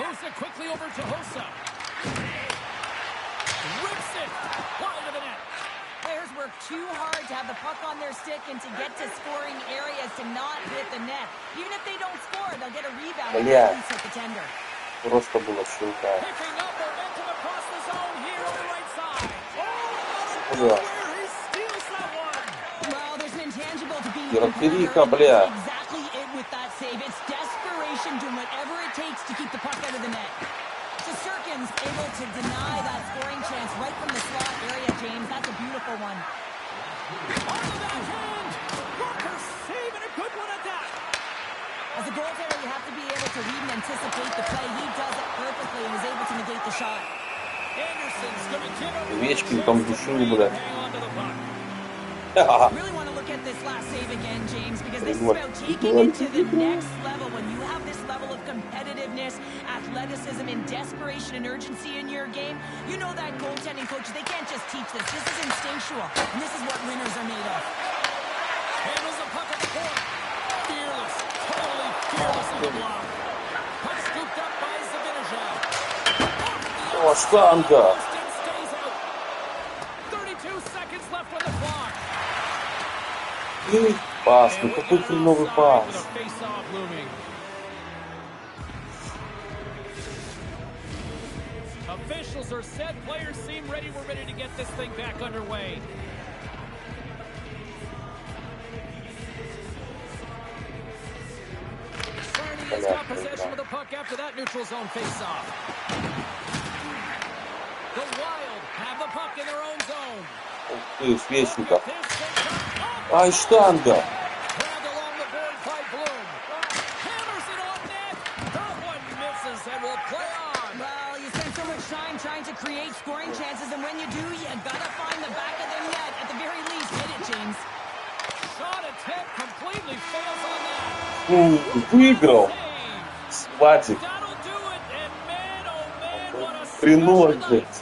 Moves it quickly over to Hossa. Rips it wide of the net. Players work too hard to have the puck on their stick and to get to scoring areas to not hit the net. Even if they don't score, they'll get a rebound and reset the tender. Просто было щелка. Picking up momentum across the zone here on the right side. Бля. He steals that one. Well, there's an intangible to being Периферийка, бля. exactly it with that save. It's desperation, doing whatever it takes to keep the puck out of the net. Shesterkin's able to deny that scoring chance right from the slot area, James. That's a beautiful one. On the backhand. Walker saving a good one at that. As a goaltender, you have to be able to read and anticipate the play. He does it perfectly and is able to negate the shot. Anderson's going to give everyone a Овечкин chance там to душил, breathe бля. and hang on to the puck. Really want to look at this last save again, James, because this is about taking it to the next level. When you have this level of competitiveness, athleticism, and desperation and urgency in your game, you know that goaltending coaches, they can't just teach this. This is instinctual, and this is what winners are made of. Handles the puck at the point. Fearless. Totally fearless on the block. Puck scooped up by Zibanejad. О, штанга! Boston stays out. 32 seconds left on the clock. Пас, ну And we какой got an хреновый offside with пас. a face-off looming. Officials are set. Players seem ready. We're ready to get this thing back underway. Sarnia has got possession of the puck after that neutral zone face-off. The Wild have the puck in their own zone. Ух ты, Свечников. This thing comes up. Ай, штанга! Grabbed along the board by Bloom. Hammers it on net. That one misses and will play on. Well, you spend so much time trying to create scoring chances, and when you do, you gotta find the back of the net. At the very least, hit it, James. Shot attempt completely fails on that. Выиграл! Save. Сватик! That'll do it. And man, oh man, what a Хреново, special night. блядь!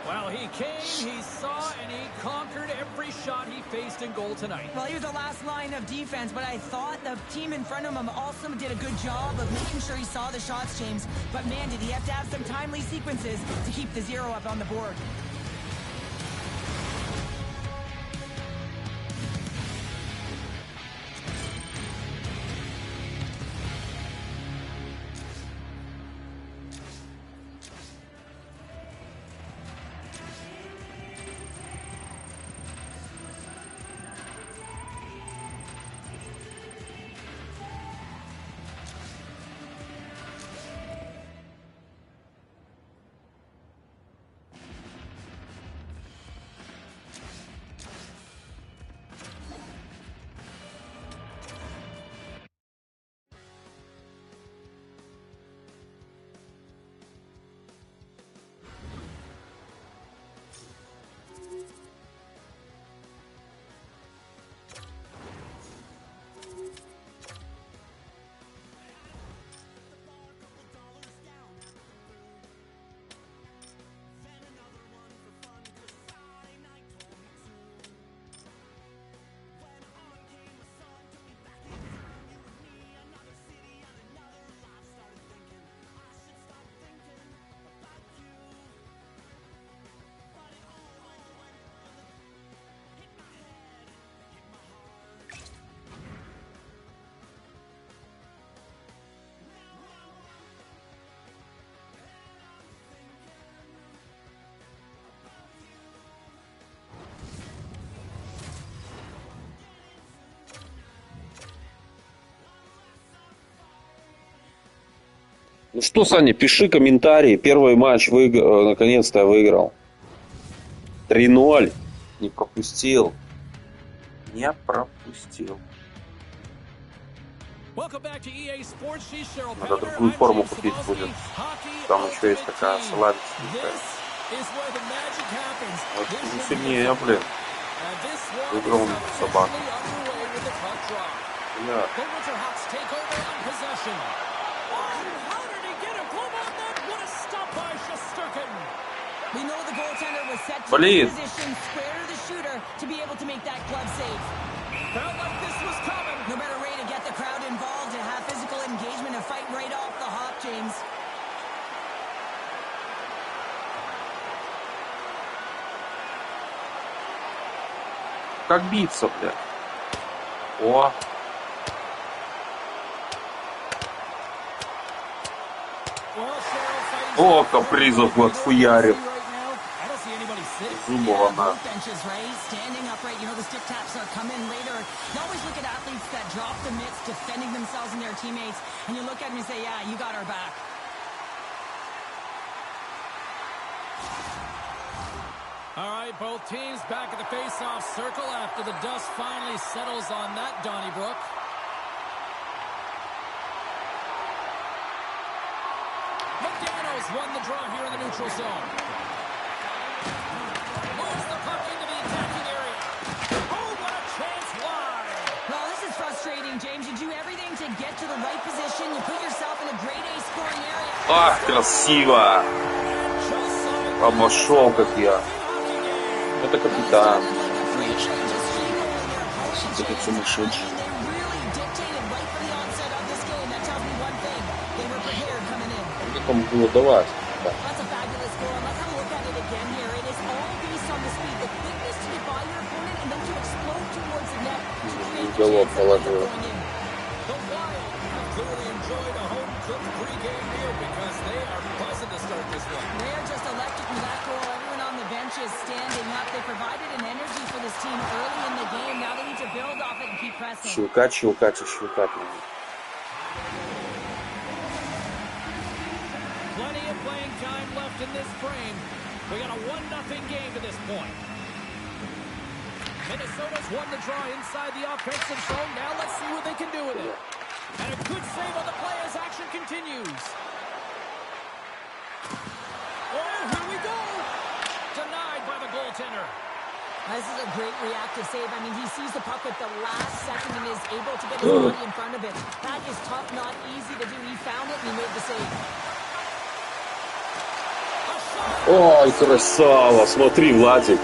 Well, he came, he saw, and he conquered every shot he faced in goal tonight. Well, he was the last line of defense, but I thought the team in front of him also did a good job of making sure he saw the shots, James. But man, did he have to have some timely sequences to keep the zero up on the board. Ну что, Саня, пиши комментарии. Первый матч наконец-то я выиграл. 3-0. Не пропустил. Не пропустил. Надо другую форму купить будет. Там еще есть такая салатистая. Вот не сильнее, блин. Выиграл собаку. Да. We know the goaltender was set to Блин. position square to the shooter to be able to make that glove save. Felt like this was coming. No better way to get the crowd involved and have physical engagement and fight right off the hop, James. Как биться, блядь? О! О, Капризов отхуярил. Зубова на. Standing upright, you know the stick taps are coming later. You always look at athletes that drop the mitts, defending themselves and their teammates, and you look at them and say, yeah, you got our back. All right, both teams back at the face-off circle after the dust finally settles on that Donnybrook. McDaniels won the draw here in the neutral zone. Moves the puck into the attacking area. Oh, what a chance wide. Well, this is frustrating, James. You do everything to get to the right position. You put yourself in a grade A scoring area. Ах, красиво! Обошел, как я. Это капитан. Такой сумасшедший. Как там было давать? Да. Уголок положил. They're just electric in that goal. Everyone on the bench is standing up. They provided an energy for this team early in the game. Now they need to build off it and keep pressing. Щелкать, щелкать и щелкать. Plenty of playing time left in this frame. We got a 1-0 game to this point. Minnesota's won the draw inside the offensive zone. Now let's see what they can do with it. And a good save on the play as action continues. Oh, here we go. Denied by the goaltender. This is a great reactive save. I mean, he sees the puck at the last second and is able to get his body in front of it. That is tough, not easy to do. He found it and he made the save. Ой, красава! Смотри, Владик.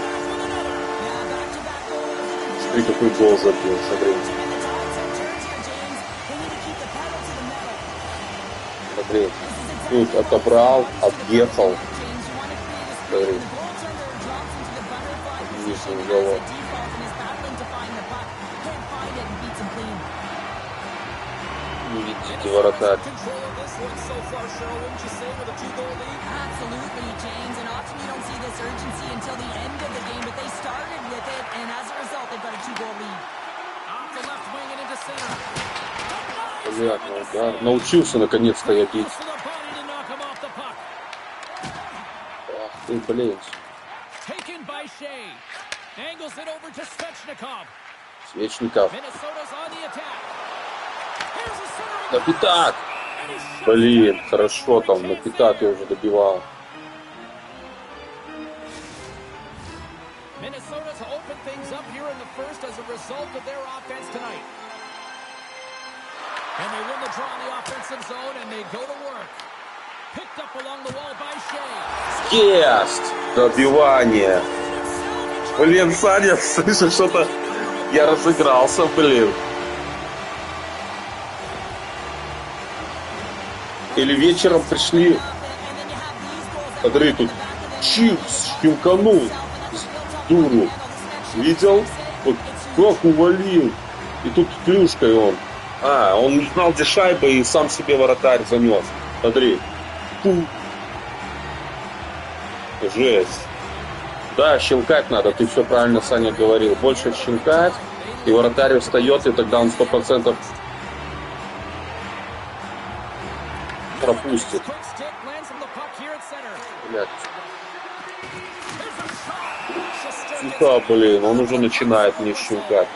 Смотри, какой гол забил. Смотри. Смотри. Тут отобрал, объехал. Смотри. Отличный уголок. Не видите, вратарь. Absolutely, James, and often you don't see this urgency until the end of the game, but they started with it, and as a result, they've got a 2-goal lead. Off the left wing and into center. Понятно, да. Научился наконец-то я бить. Ах ты, блин. Taken by Shea. Angles it over to Svechnikov. Свечников. Minnesota's on the attack. Here's a center. На пятак. Блин, хорошо там, на пятак я уже добивал. Minnesota's opened things up here in the first as a result of their offense tonight. And they win the draw in the offensive zone and they go to work. Picked up along the wall by Shea. Есть! Добивание. Блин, Саня, слышишь, что-то... Я разыгрался, блин. Или вечером пришли... Смотри, тут чипс щелканул. Дуру. Видел? Вот как увалил. И тут клюшкой он. А, он не знал, где шайба, и сам себе вратарь занес. Смотри. Фу. Жесть. Да, щелкать надо, ты все правильно, Саня, говорил. Больше щелкать, и вратарь встает, и тогда он 100% пропустит. Блядь. Да, блин, он уже начинает не щелкать.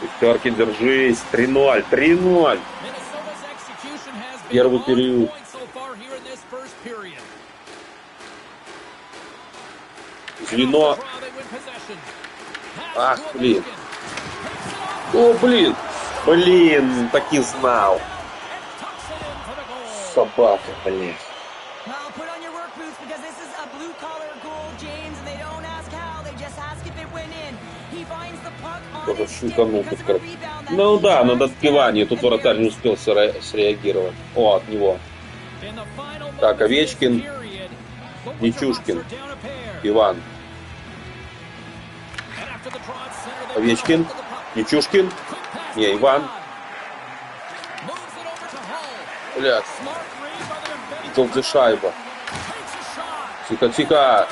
Пятерки, держись. 3-0, 3-0. Первый период. Звено. Ах, блин. О, блин. Блин, так и знал. Собака, блин. Тоже шутанул тут. Ну да, на отбивании. Тут вратарь не успел среагировать. О, от него. Так, Овечкин. Нечушкин. Иван. Овечкин. Нечушкин. Не, Иван. Блядь. Видел, где шайба. Тихо, тихо.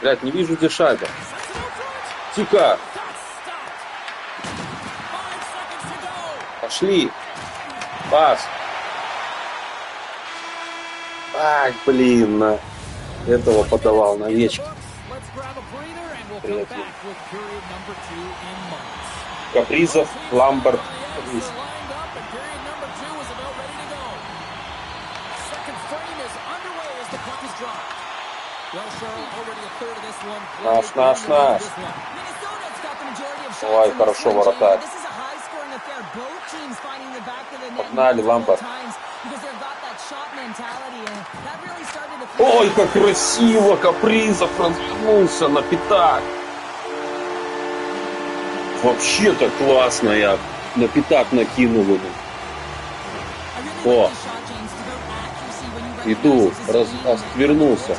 Блядь, не вижу, где шайба. Тихо. Пошли. Пас. Ай, блин, на этого подавал на овечки. Креатив. Капризов, Ламберт. Наш. Ой, хорошо, вратарь. Погнали, Ламберт. Ой, как красиво! Капризов развернулся на пятак. Вообще-то классно я на пятак накинул ему. О! Иду, развернулся.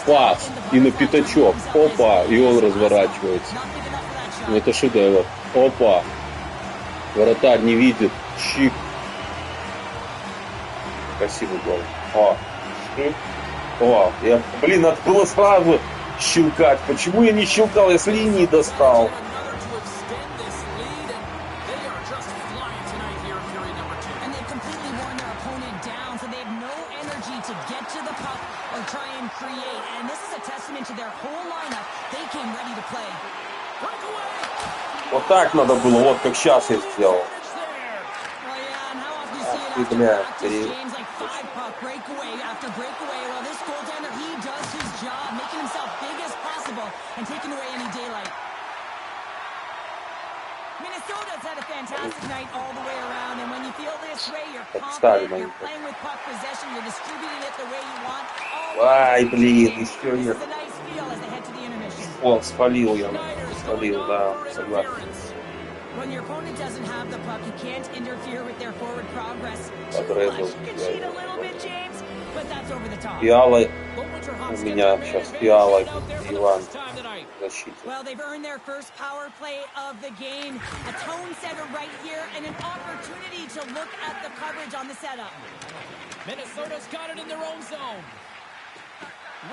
Пас. И на пятачок. Опа! И он разворачивается. Ну, это шедевр. Опа! Вратарь не видит. Чик. Красивый гол. О, блин, надо было сразу щелкать. Почему я не щелкал, я с линии достал? Вот так надо было, вот как сейчас я сделал. Ах ты, бля, Ай, блин, еще нет. О, спалил я. Спалил, да, согласен. Подрезал. Фиала у меня сейчас. Фиала, Иван. Защита. Well, they've earned their first power play of the game. A tone setter right here and an opportunity to look at the coverage on the setup. Minnesota's got it in their own zone.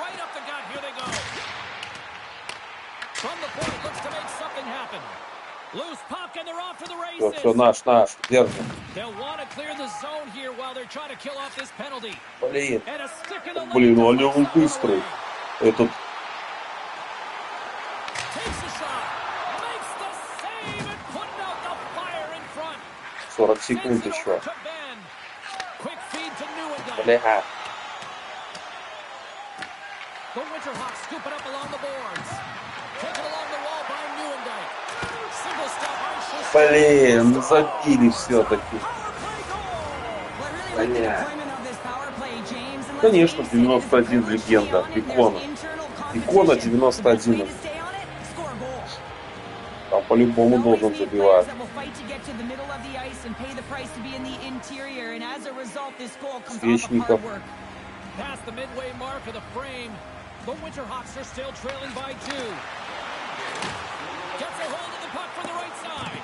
Right up the gut, here they go. From the point, looks to make something happen. Loose puck and they're off to the races. Все, наш, держим. They'll want to clear the zone here while they're trying to kill off this penalty. Блин, And a stick in the блин, он быстрый. Этот. Takes a shot, makes the save and putting out the fire in front. 40 секунд еще. Quick feed to Newendike. Бля. The Winterhawks scoop it up along the boards. Taken along the wall by Newendike. Single stop ice. Блин, забили все-таки. Бля. Конечно, 91 легенда. Икона. Икона 91. Там по-любому должен забивать. Свечников. The Winterhawks are still trailing by 2. Gets a hold of the puck from the right side.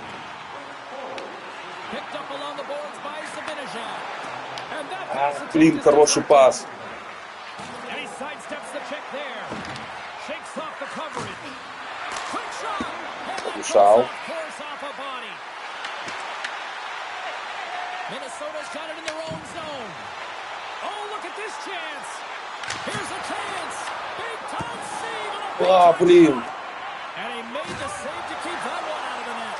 Picked up along the boards by Zibanejad. And that блин, хороший пас. And he sidesteps the check there. Shakes off the coverage. Quick shot. Помешал. Force off a body. Minnesota's got it in their own zone. Oh, look at this chance. Here's a chance. Big time save. А, блин. And he made the save to keep that one out of the net.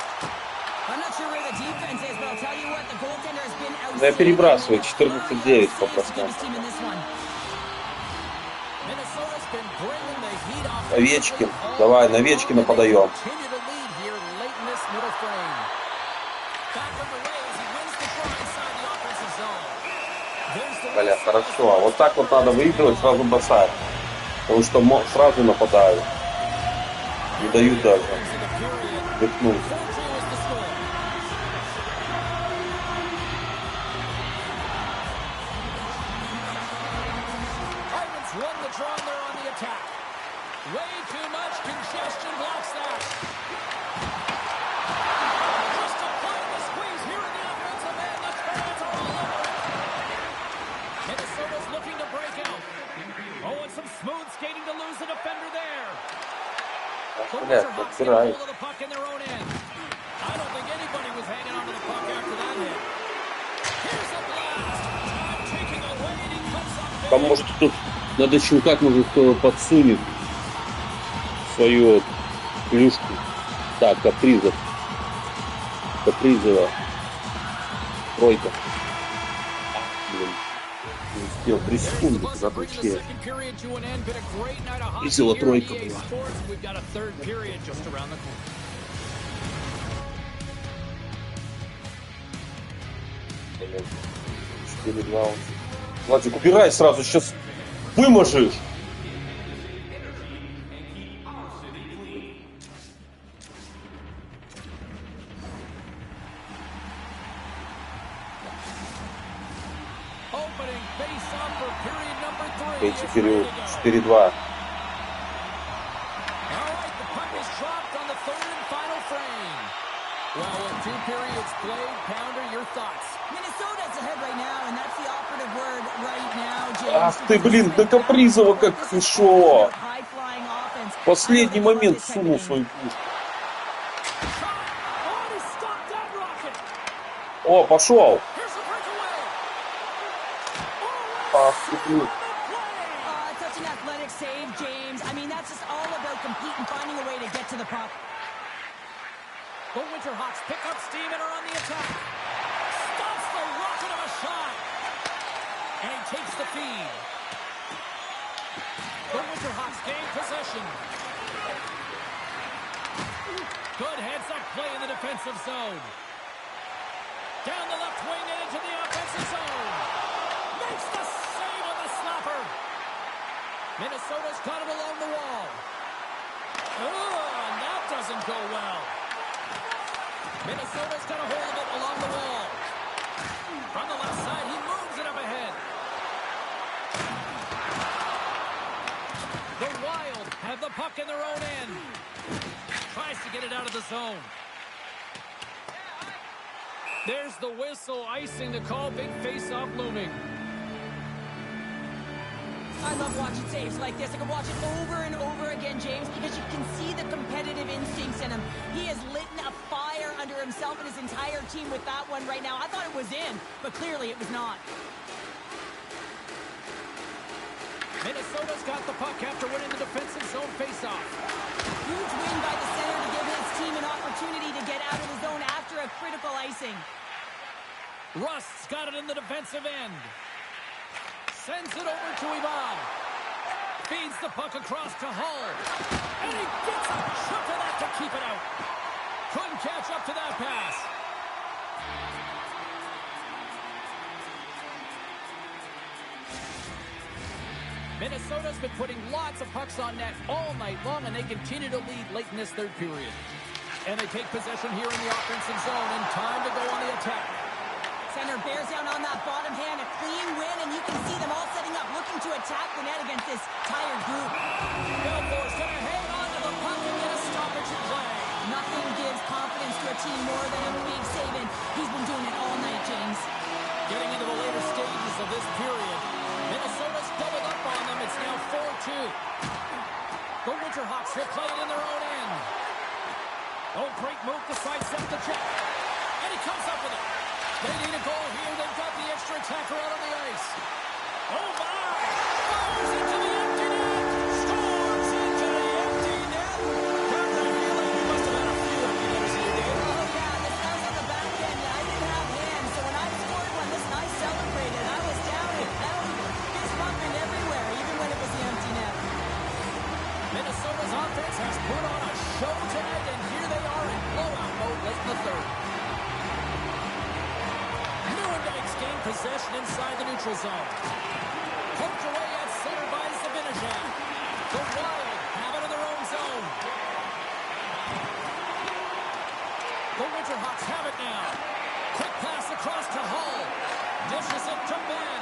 I'm not sure where the defense is, but I'll tell you what, the goaltender has been out. Я перебрасываю 14-9 по пространству. Овечкин. Давай, на Овечкина подаем. Бля, хорошо. А вот так вот надо выигрывать, сразу бросать. Потому что сразу нападают. Не дают даже дыхнуть. Way too much congestion blocks that. Just applying the squeeze here in the offensive end. The fans are all over it. Minnesota's looking to break out. Oh, and some smooth skating to lose the defender there. Бля, подбирает. The puck in their own end. I don't think anybody was hanging onto the puck after that hit. Here's a blast. Taking away and he comes up big. Там, может, тут надо щелкать, может, кто подсунет свою клюшку. Так, Капризов. Капризова. Тройка. Блин. Не успел. 3 секунды. Запрещение. Капризова тройка была. Блин. 4-2. Владик, убирай сразу, сейчас выможешь. Третий период, 4-2. Well, with 2 periods played, Pounder, your thoughts? Minnesota's ahead right now, and that's the operative word right now, James. Ах ты, блин, до Капризова как шо. В последний момент сунул свою пушку. О, пошел. Ах ты, блин. Such an athletic save, James. I mean, that's just all about competing, finding a way to get to the puck. The Winterhawks pick up steam and are on the attack. Stops the rocket of a shot. And he takes the feed. The Winterhawks gain possession. Good heads-up play in the defensive zone. Down the left wing and into the offensive zone. Makes the save on the stopper. Minnesota's got it along the wall. Oh, and that doesn't go well. Minnesota's got a hold of it along the wall. From the left side, he moves it up ahead. The Wild have the puck in their own end. Tries to get it out of the zone. There's the whistle, icing the call, big face-off looming. I love watching saves like this. I can watch it over and over again, James, because you can see the competitive instincts in him. He has lit a fire under himself and his entire team with that one right now. I thought it was in, but clearly it was not. Minnesota's got the puck after winning the defensive zone face-off. Huge win by the center to give his team an opportunity to get out of the zone after a critical icing. Rust's got it in the defensive end. Sends it over to Ivan. Feeds the puck across to Hull. And he gets a chunk of that to keep it out. Couldn't catch up to that pass. Minnesota's been putting lots of pucks on net all night long, and they continue to lead late in this third period. And they take possession here in the offensive zone, and time to go on the attack. Center bears down on that bottom hand, a clean win, and you can see them all setting up, looking to attack the net against this tired group. Belfour's going to hang on to the puck and get a stoppage in play. Nothing gives confidence to a team more than a big Saban. He's been doing it all night, James. Getting into the later stages of this period, Minnesota's doubled up on them. It's now 4-2. The Winterhawks will play it in their own end. Oh, great move to sidestep the check. And he comes up with it. They need a goal here. They've got the extra attacker out on the ice. Oh, my! Fires into the empty net! Scores into the empty net! Got the feeling we must have had a few empty netters here, Dave. Oh, yeah, this guy's on the back end. I didn't have hands, so when I scored one, this I celebrated. I was down and out, fist bumping everywhere, even when it was the empty net. Minnesota's offense has put on a show tonight, and here they are in blowout mode late in the third. Gain possession inside the neutral zone. Poked away at center by Zibanejad. The Wild have it in their own zone. The Winterhawks have it now. Quick pass across to Hull. Dishes it to Ben.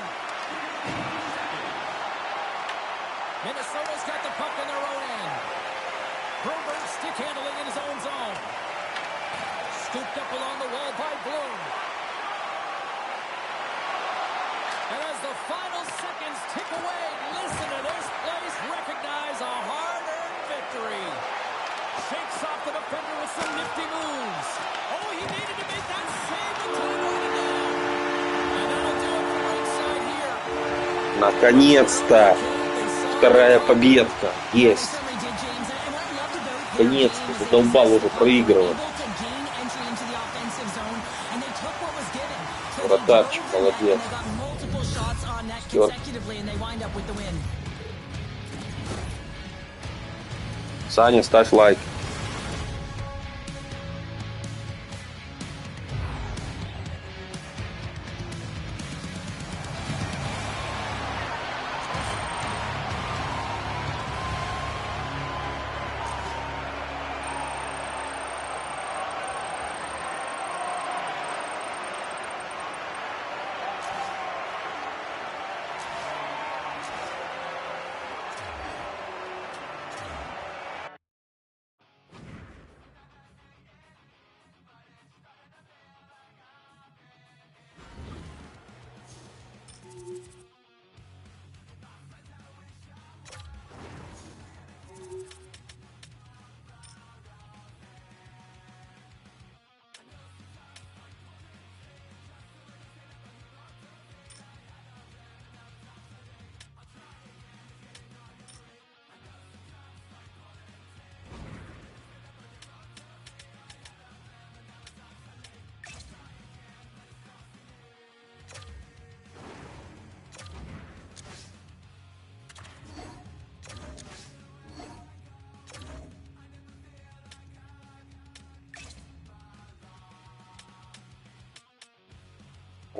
Minnesota's got the puck in their own end. Broberg stick handling in his own zone. Scooped up along the wall by Bloom. And as the final seconds tick away, listen to this place recognize a hard-earned victory. Shakes off the defender with some nifty moves. Oh, he needed to make that save with time running down. And that'll do it for ringside here. Наконец-то! Вторая победка. Есть. Наконец-то. Задолбал уже проигрывать. Вратарчик, молодец. Стюарт. Саня, ставь лайк.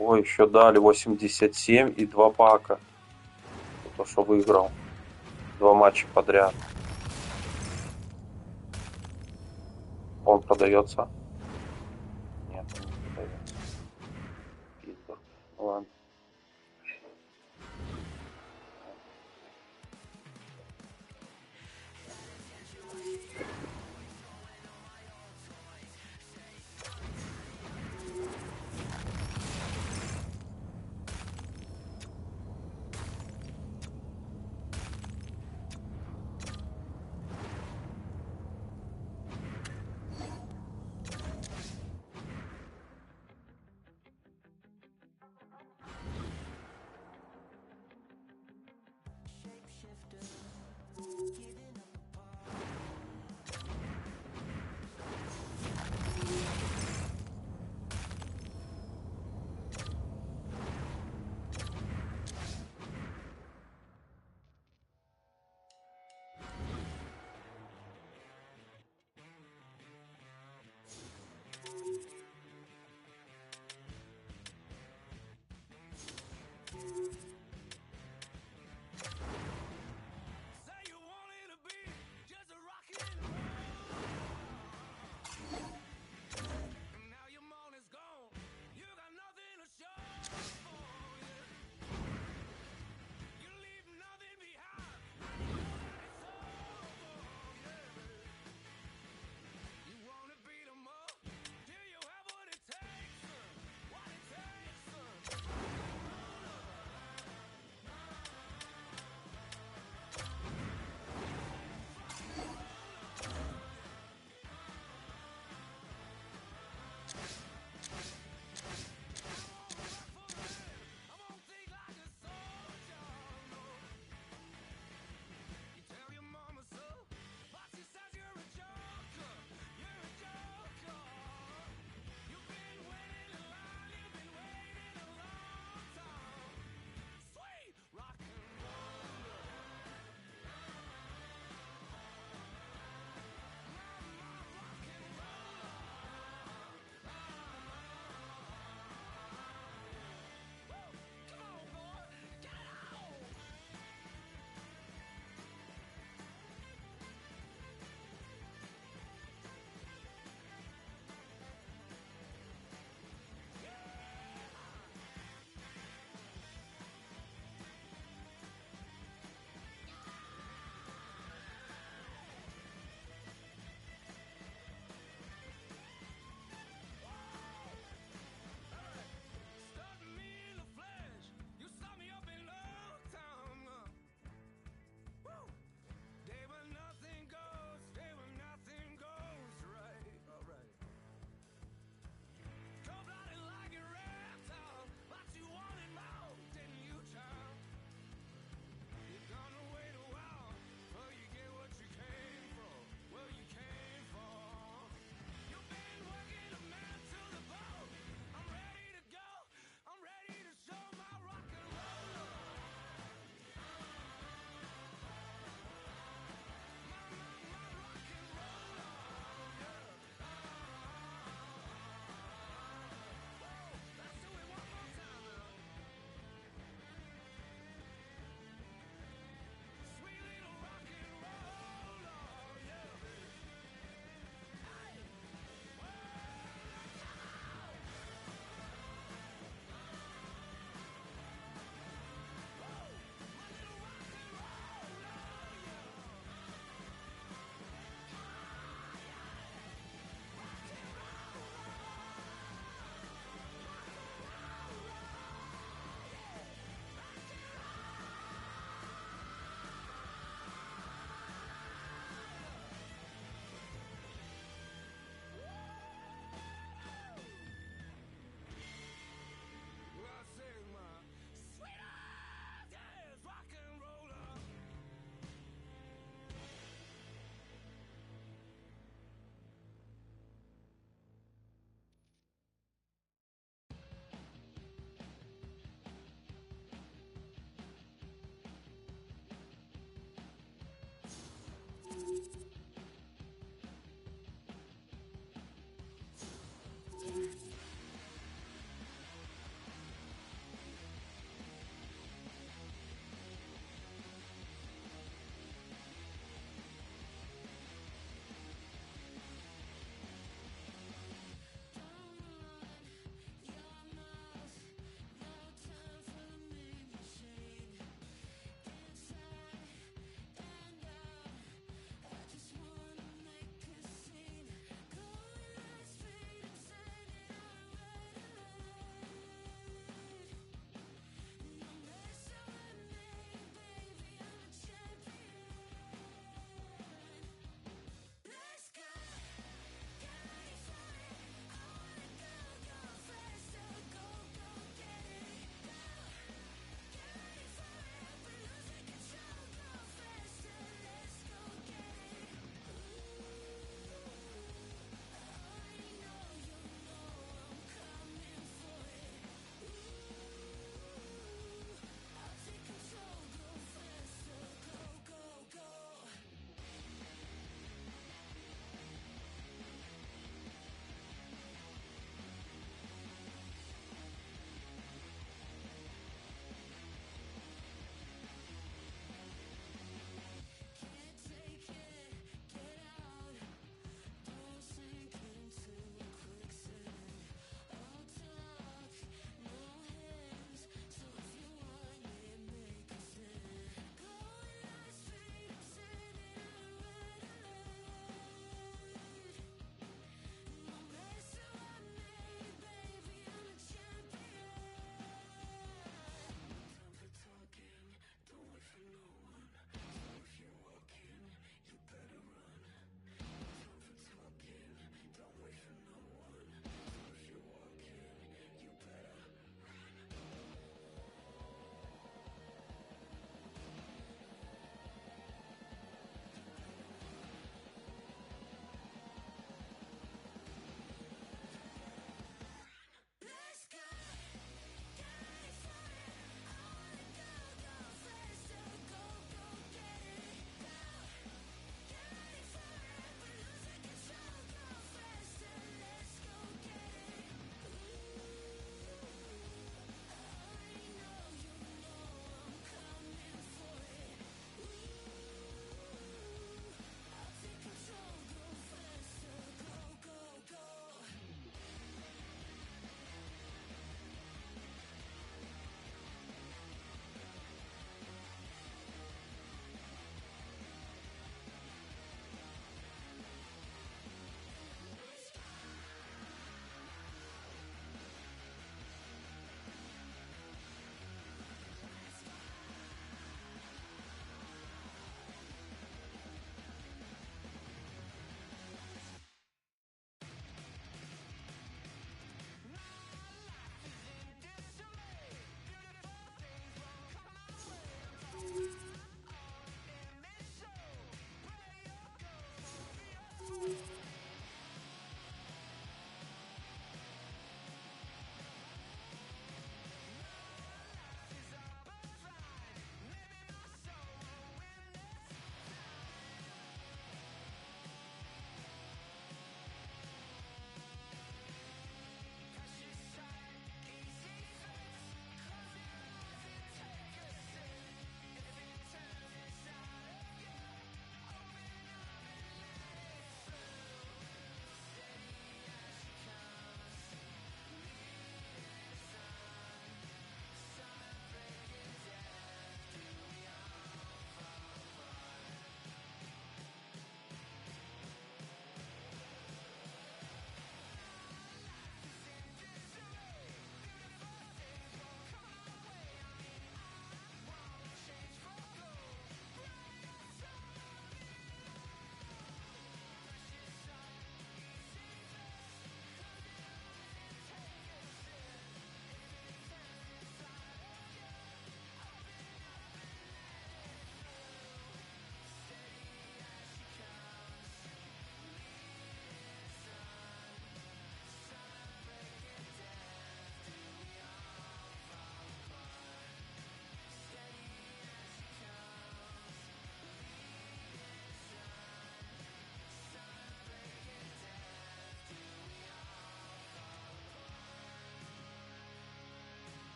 Ой, еще дали 87 и 2 пака. То, что выиграл. 2 матча подряд. Он продается? Нет, он не продается. Питтсбург. Ну ладно.